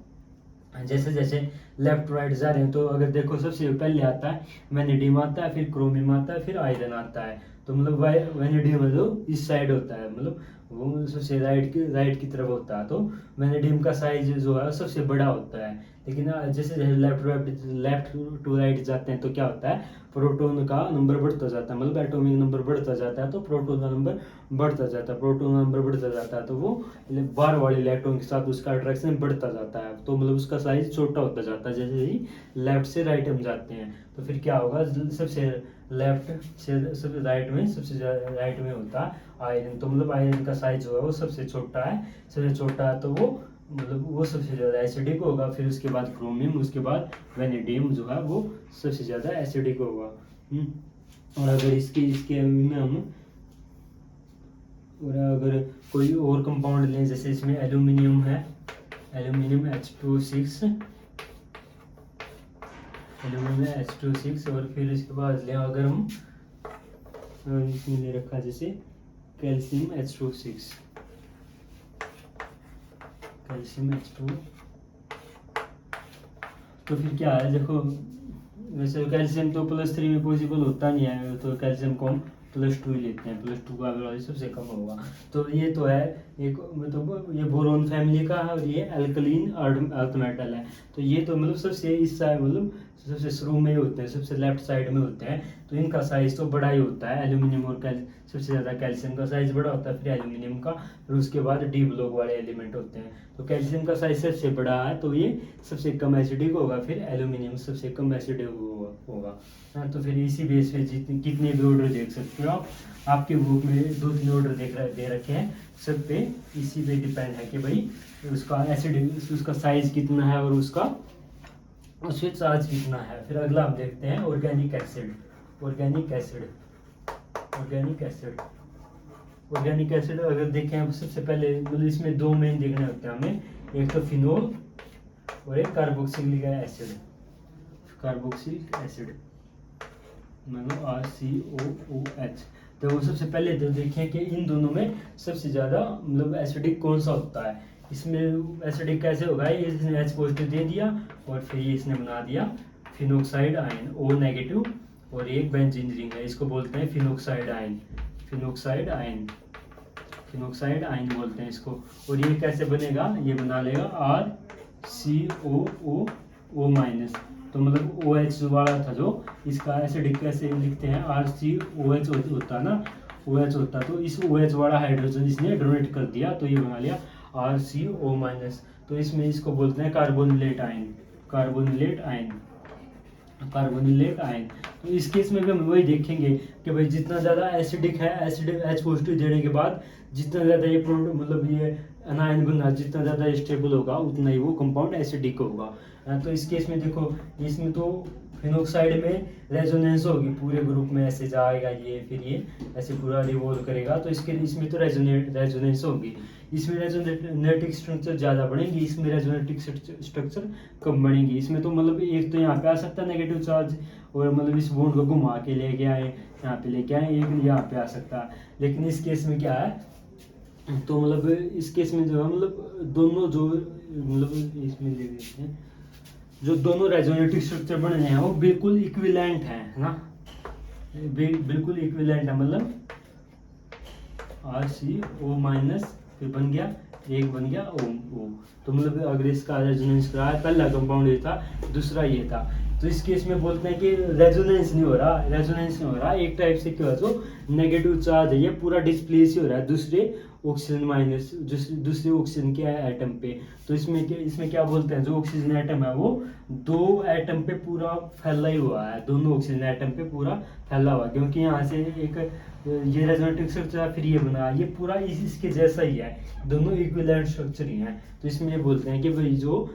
जैसे जैसे लेफ्ट टू राइट जा रहे हैं, तो अगर देखो सबसे पहले आता है वैनेडियम आता है, फिर क्रोमियम आता है, फिर आयरन आता है। तो मतलब वैनेडियम जो इस साइड होता है, मतलब वो सबसे राइट की तरफ होता है, तो वैनेडियम का साइज जो है सबसे बड़ा होता है। लेकिन जैसे जैसे लेफ्ट टू राइट जाते हैं, तो क्या होता है, प्रोटॉन का नंबर बढ़ता जाता है, मतलब एटॉमिक नंबर बढ़ता जाता है, तो प्रोटॉन का नंबर बढ़ता जाता है, प्रोटॉन का नंबर बढ़ता जाता है, तो वो बार वाले इलेक्ट्रॉन के साथ उसका अट्रैक्शन बढ़ता जाता है, तो मतलब उसका साइज छोटा होता जाता है जैसे ही लेफ्ट से राइट हम जाते हैं। तो फिर क्या होगा, सबसे लेफ्ट से सबसे राइट में, सबसे राइट में होता है आयरन, तो मतलब आयरन का साइज जो है वो सबसे छोटा है, तो वो मतलब वो सबसे ज़्यादा एसिडिक होगा। फिर उसके बाद क्रोमियम, उसके बाद वैनेडियम जो है वो सबसे ज़्यादा एसिडिक होगा। और अगर इसके में हम और अगर कोई और कंपाउंड लें, जैसे इसमें एल्यूमिनियम है, एल्यूमिनियम H2 6, एल्यूमिनियम H2 6, और फिर इसके बाद लें अगर हम इसमें ले रखा जैसे कैल्शियम H2 6, कैल्शियम H2, तो फिर क्या है, देखो वैसे कैल्शियम तो +3 में पॉसिबल होता नहीं है, तो कैल्शियम को हम +2 ही लेते हैं, +2 का वैल्यू सबसे कम होगा। तो ये तो है एक, मतलब ये बोरोन फैमिली का है, और ये अल्कलीन अर्थ मेटल है। तो ये तो मतलब सबसे इस साइड, मतलब सबसे शुरू में होते हैं, सबसे लेफ्ट साइड में होते हैं, तो इनका साइज तो बड़ा ही होता है। एल्यूमिनियम और सबसे ज़्यादा कैल्शियम का साइज बड़ा होता है, फिर एल्यूमिनियम का, फिर उसके बाद डी ब्लॉक वाले एलिमेंट होते हैं। तो कैल्शियम का साइज सबसे बड़ा है, तो ये सबसे कम एसिडिक होगा, फिर एल्यूमिनियम सबसे कम एसिडिक होगा। हाँ, तो फिर इसी बेस पे कितने भी ऑर्डर देख सकते हो आप, आपके बुक में 2-3 ऑर्डर दे रखे हैं, सब पे इसी पे डिपेंड है कि भाई उसका एसिड, उसका साइज कितना है और उसमें चार्ज कितना है। फिर अगला हम देखते हैं ऑर्गेनिक एसिड। ऑर्गेनिक एसिड अगर देखें, सबसे पहले मतलब इसमें 2 मेन देखने होते हैं हमें, एक तो फिनोल और एक कार्बोक्सिलिक एसिड, मतलब RCOOH। तो सबसे पहले तो देखें कि इन दोनों में सबसे ज़्यादा मतलब एसिडिक कौन सा होता है। इसमें एसिडिक कैसे होगा, ये इसने H पॉजिटिव दे दिया, और फिर ये इसने बना दिया फिनोक्साइड आयन O नेगेटिव, और एक बेंजीन रिंग है, इसको बोलते हैं फिनोक्साइड आयन बोलते हैं इसको। और ये कैसे बनेगा, ये बना लेगा RCOO-, तो मतलब OH वाला था जो, इसका एसिडिक कैसे लिखते हैं, RCOH होता ना, OH होता, तो इस OH वाला हाइड्रोजन इसने डोनेट कर दिया, तो ये बना लिया RCO-। तो इसमें इसको बोलते हैं कार्बोनिलेट आयन। तो इस केस में भी हम वही देखेंगे कि भाई जितना ज़्यादा एसिडिक है, एसिड H पॉजिटिव देने के बाद जितना ज़्यादा ये मतलब ये अनायन बनना जितना ज़्यादा स्टेबल होगा, उतना ही वो कंपाउंड एसिडिक होगा। तो इस केस में देखो, इसमें तो फिनोक्साइड में रेजोनेंस होगी, पूरे ग्रुप में ऐसे जाएगा ये, फिर ये ऐसे पूरा रिवॉल्व करेगा, तो इसमें तो रेजोनेंस होगी। इसमें रेजोनेटिक स्ट्रक्चर ज़्यादा बढ़ेंगी, इसमें रेजोनेटिक स्ट्रक्चर कम बढ़ेंगी। इसमें तो मतलब एक तो यहाँ पे आ सकता है नेगेटिव चार्ज, और मतलब इस बॉन्ड को घुमा के लेके आए, यहाँ पे लेके आए, एक यहाँ पे आ सकता है। लेकिन इस केस में क्या है, तो मतलब इस केस में जो है मतलब दोनों जो मतलब इसमें ले लेते हैं, जो दोनों रेजोनेटिव स्ट्रक्चर बने हैं वो बिल्कुल इक्विवेलेंट है ना, बिल्कुल इक्विवेलेंट है, मतलब RCO- फिर बन गया एक, बन गया O। तो मतलब अगर इसका रेजोनेंस करा, पहला कंपाउंड ये था, दूसरा ये था, तो इस केस में बोलते हैं कि रेजोनेंस नहीं हो रहा, एक टाइप से क्या जो नेगेटिव चार्ज है ये पूरा डिस्प्लेस ही हो रहा है दूसरे ऑक्सीजन के एटम पे। तो इसमें क्या बोलते हैं, जो ऑक्सीजन एटम है वो 2 एटम पे पूरा फैला ही हुआ है, दोनों ऑक्सीजन एटम पे पूरा फैला हुआ है, क्योंकि यहाँ से एक ये रेजोनेटिव स्ट्रक्चर फिर ये बना, ये पूरा इसके जैसा ही है, दोनों इक्विवेलेंट स्ट्रक्चर ही हैं। तो इसमें ये बोलते हैं कि भाई जो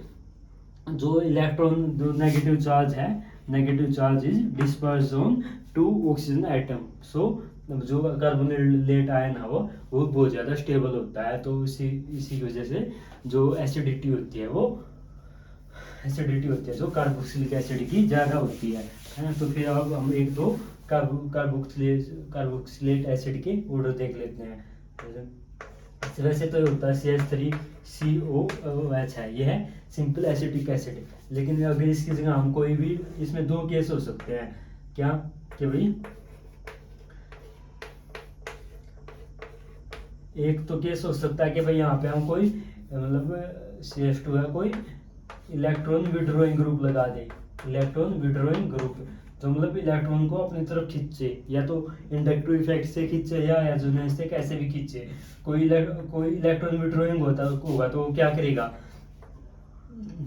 इलेक्ट्रॉन जो negative charge is disperse on to oxygen atom. So जो कार्बोनिलेट आयन है वो बहुत ज़्यादा स्टेबल होता है, तो इसी इसी की वजह से जो एसिडिटी होती है जो कार्बोक्सिलिक एसिड की ज़्यादा होती है ना। तो फिर अब हम एक दो कार्बोक्सिलेट एसिड के ऑर्डर देख लेते हैं। वैसे तो होता है CH3COOH है, ये है सिंपल एसिटिक एसिड। लेकिन अगर इसकी जगह हम कोई भी, इसमें दो केस हो सकते हैं, क्या कि भाई एक तो केस हो सकता है कि भाई यहाँ पे हम कोई मतलब CH2 है, कोई इलेक्ट्रॉन विड्रॉइंग ग्रुप लगा दे, इलेक्ट्रॉन विड्रॉइंग ग्रुप, तो मतलब इलेक्ट्रॉन को अपनी तरफ खींचे, या तो इंडक्टिव इफेक्ट से खींचे या रेजोनेंस से कैसे भी खींचे। कोई इलेक्ट्रॉन विड्रॉइंग होगा तो वो क्या करेगा,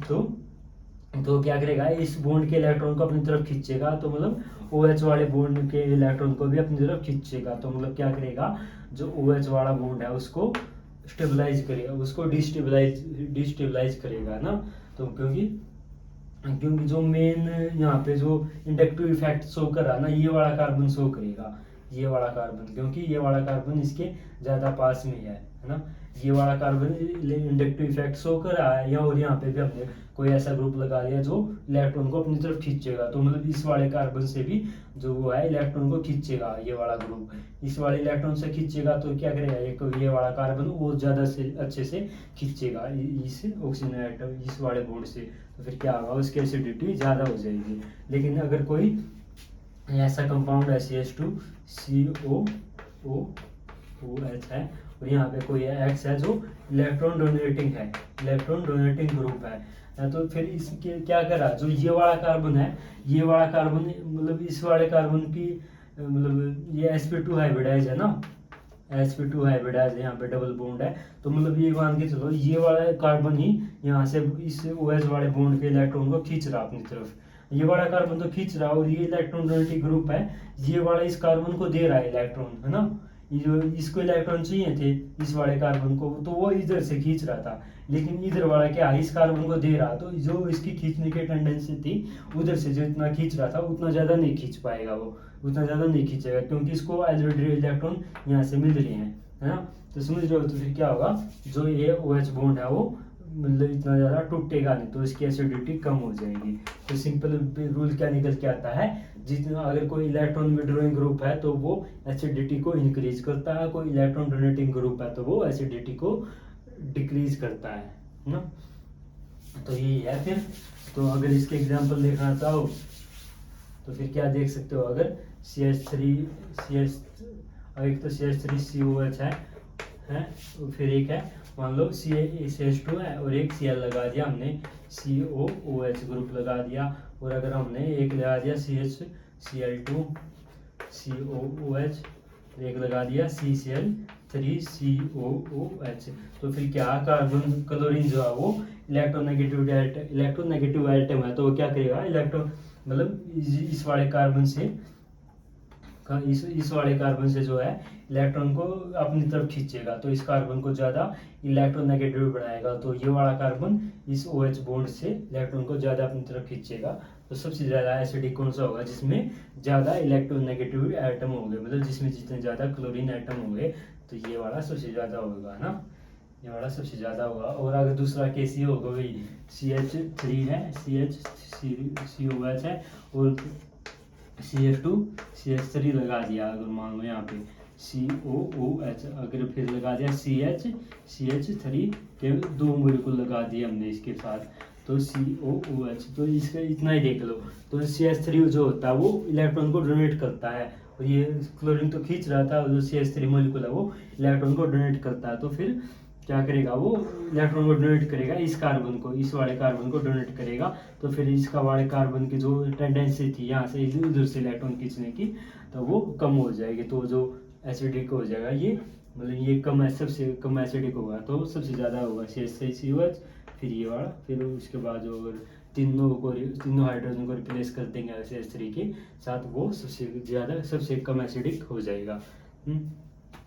तो क्या करेगा, इस बॉन्ड के इलेक्ट्रॉन को अपनी तरफ खींचेगा, तो मतलब OH वाले बॉन्ड के इलेक्ट्रॉन को भी अपनी तरफ खींचेगा। तो मतलब क्या करेगा, जो OH वाला बॉन्ड है उसको स्टेबलाइज करेगा, उसको डिस्टेबलाइज करेगा ना। तो क्योंकि जो मेन यहाँ पे जो इंडक्टिव इफेक्ट शो कर रहा है ना, ये वाला कार्बन शो करेगा, ये वाला कार्बन, क्योंकि ये वाला कार्बन इसके ज़्यादा पास में है ना। ये वाला कार्बन इंडक्टिव इफेक्ट शो कर रहा है, या और यहाँ पे भी हमने कोई ऐसा ग्रुप लगा लिया जो इलेक्ट्रॉन को अपनी तरफ खींचेगा, तो मतलब इस वाले कार्बन से भी जो वो है इलेक्ट्रॉन को खींचेगा, ये वाला ग्रुप इस वाले इलेक्ट्रॉन से खींचेगा, तो क्या करेगा, ये वाला कार्बन वो ज़्यादा से अच्छे से खींचेगा इस ऑक्सीजन एटम, इस वाले बॉन्ड से। तो फिर क्या होगा, उसकी एसिडिटी ज़्यादा हो जाएगी। लेकिन अगर कोई ऐसा कंपाउंड है CH2COOH है, और यहाँ पे कोई X है जो इलेक्ट्रॉन डोनेटिंग है, इलेक्ट्रॉन डोनेटिंग ग्रुप है, तो फिर इसके क्या करा, जो ये वाला कार्बन है, ये वाला कार्बन मतलब इस वाले कार्बन की मतलब ये sp2 हाइब्रिडाइज है ना, sp2 हाइब्रिडाइज है, यहाँ पे डबल बॉन्ड है, तो मतलब ये मान के चलो ये वाला कार्बन ही यहाँ से इस OH वाले बॉन्ड के इलेक्ट्रॉन को खींच रहा अपनी तरफ, ये वाला कार्बन तो खींच रहा, और ये इलेक्ट्रॉन डोनेटिंग ग्रुप है, ये वाला इस कार्बन को दे रहा है इलेक्ट्रॉन, है ना। ये जो इसको इलेक्ट्रॉन चाहिए थे इस वाले कार्बन को, तो वो इधर से खींच रहा था, लेकिन इधर वाला क्या इस कार्बन को दे रहा, तो जो इसकी खींचने की टेंडेंसी थी उधर से जो इतना खींच रहा था उतना ज़्यादा नहीं खींच पाएगा, वो उतना ज़्यादा नहीं खींचेगा, क्योंकि इसको ऑलरेडी इलेक्ट्रॉन यहाँ से मिल रहे हैं, है ना। तो समझ रहे हो, तो फिर क्या होगा, जो ये OH बॉन्ड है वो मतलब इतना ज़्यादा टूटेगा नहीं, तो इसकी एसिडिटी कम हो जाएगी। तो सिंपल रूल क्या निकल के आता है, जितना अगर कोई इलेक्ट्रॉन विड्रॉइंग ग्रुप है तो वो एसिडिटी को इंक्रीज करता है, कोई इलेक्ट्रॉन डोनेटिंग ग्रुप है तो वो एसिडिटी को डिक्रीज करता है ना। तो यही है फिर। तो अगर इसके एग्जांपल देखना चाहो तो फिर क्या देख सकते हो, अगर एक तो CH3COH है, फिर एक है मान लो CH2 है, और एक Cl लगा दिया हमने, COOH ग्रुप लगा दिया, और अगर हमने एक लगा दिया CH2COOH, एक लगा दिया CCl3COOH, तो फिर क्या कार्बन क्लोरीन जो है वो इलेक्ट्रोनेगेटिव एटम है, तो वो क्या करेगा, इलेक्ट्रॉन मतलब इस वाले कार्बन से इस वाले कार्बन से जो है इलेक्ट्रॉन को अपनी तरफ खींचेगा, तो इस कार्बन को ज़्यादा इलेक्ट्रोनेगेटिव बनाएगा, तो ये वाला कार्बन इस OH बॉन्ड से इलेक्ट्रॉन को ज़्यादा अपनी तरफ खींचेगा। तो सबसे ज़्यादा एसिडिक कौन सा होगा, जिसमें ज़्यादा इलेक्ट्रोनेगेटिव एटम होंगे, मतलब जिसमें जितने ज़्यादा क्लोरीन एटम होंगे, तो ये वाला सबसे ज़्यादा होगा ना, ये वाला सबसे ज़्यादा होगा। और अगर दूसरा केस ये होगा भाई CH3 है, CH3COH है, और CH3 लगा दिया, अगर मान लो यहाँ पे COOH, अगर फिर लगा दिया CH3 के दो मॉलिक्यूल लगा दिए हमने इसके साथ, तो COOH, तो इसका इतना ही देख लो। तो CH3 जो होता है वो इलेक्ट्रॉन को डोनेट करता है, और ये क्लोरीन तो खींच रहा था, जो CH3 मॉलिक्यूल है वो इलेक्ट्रॉन को डोनेट करता है, तो फिर क्या करेगा, वो इलेक्ट्रॉन को डोनेट करेगा, इस कार्बन को, इस वाले कार्बन को डोनेट करेगा, तो फिर इसका वाले कार्बन की जो टेंडेंसी थी यहाँ से इधर से इलेक्ट्रॉन खींचने की, तो वो कम हो जाएगी, तो जो एसिडिक हो जाएगा ये, मतलब ये सबसे कम एसिडिक होगा, तो सबसे ज़्यादा होगा CH3COH, फिर ये वाला, फिर उसके बाद जो अगर तीनों हाइड्रोजन को रिप्लेस कर देंगे CH3 के साथ, वो सबसे कम एसिडिक हो जाएगा।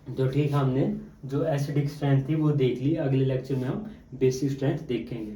तो ठीक, हमने जो एसिडिक स्ट्रेंथ थी वो देख ली, अगले लेक्चर में हम बेसिक स्ट्रेंथ देखेंगे।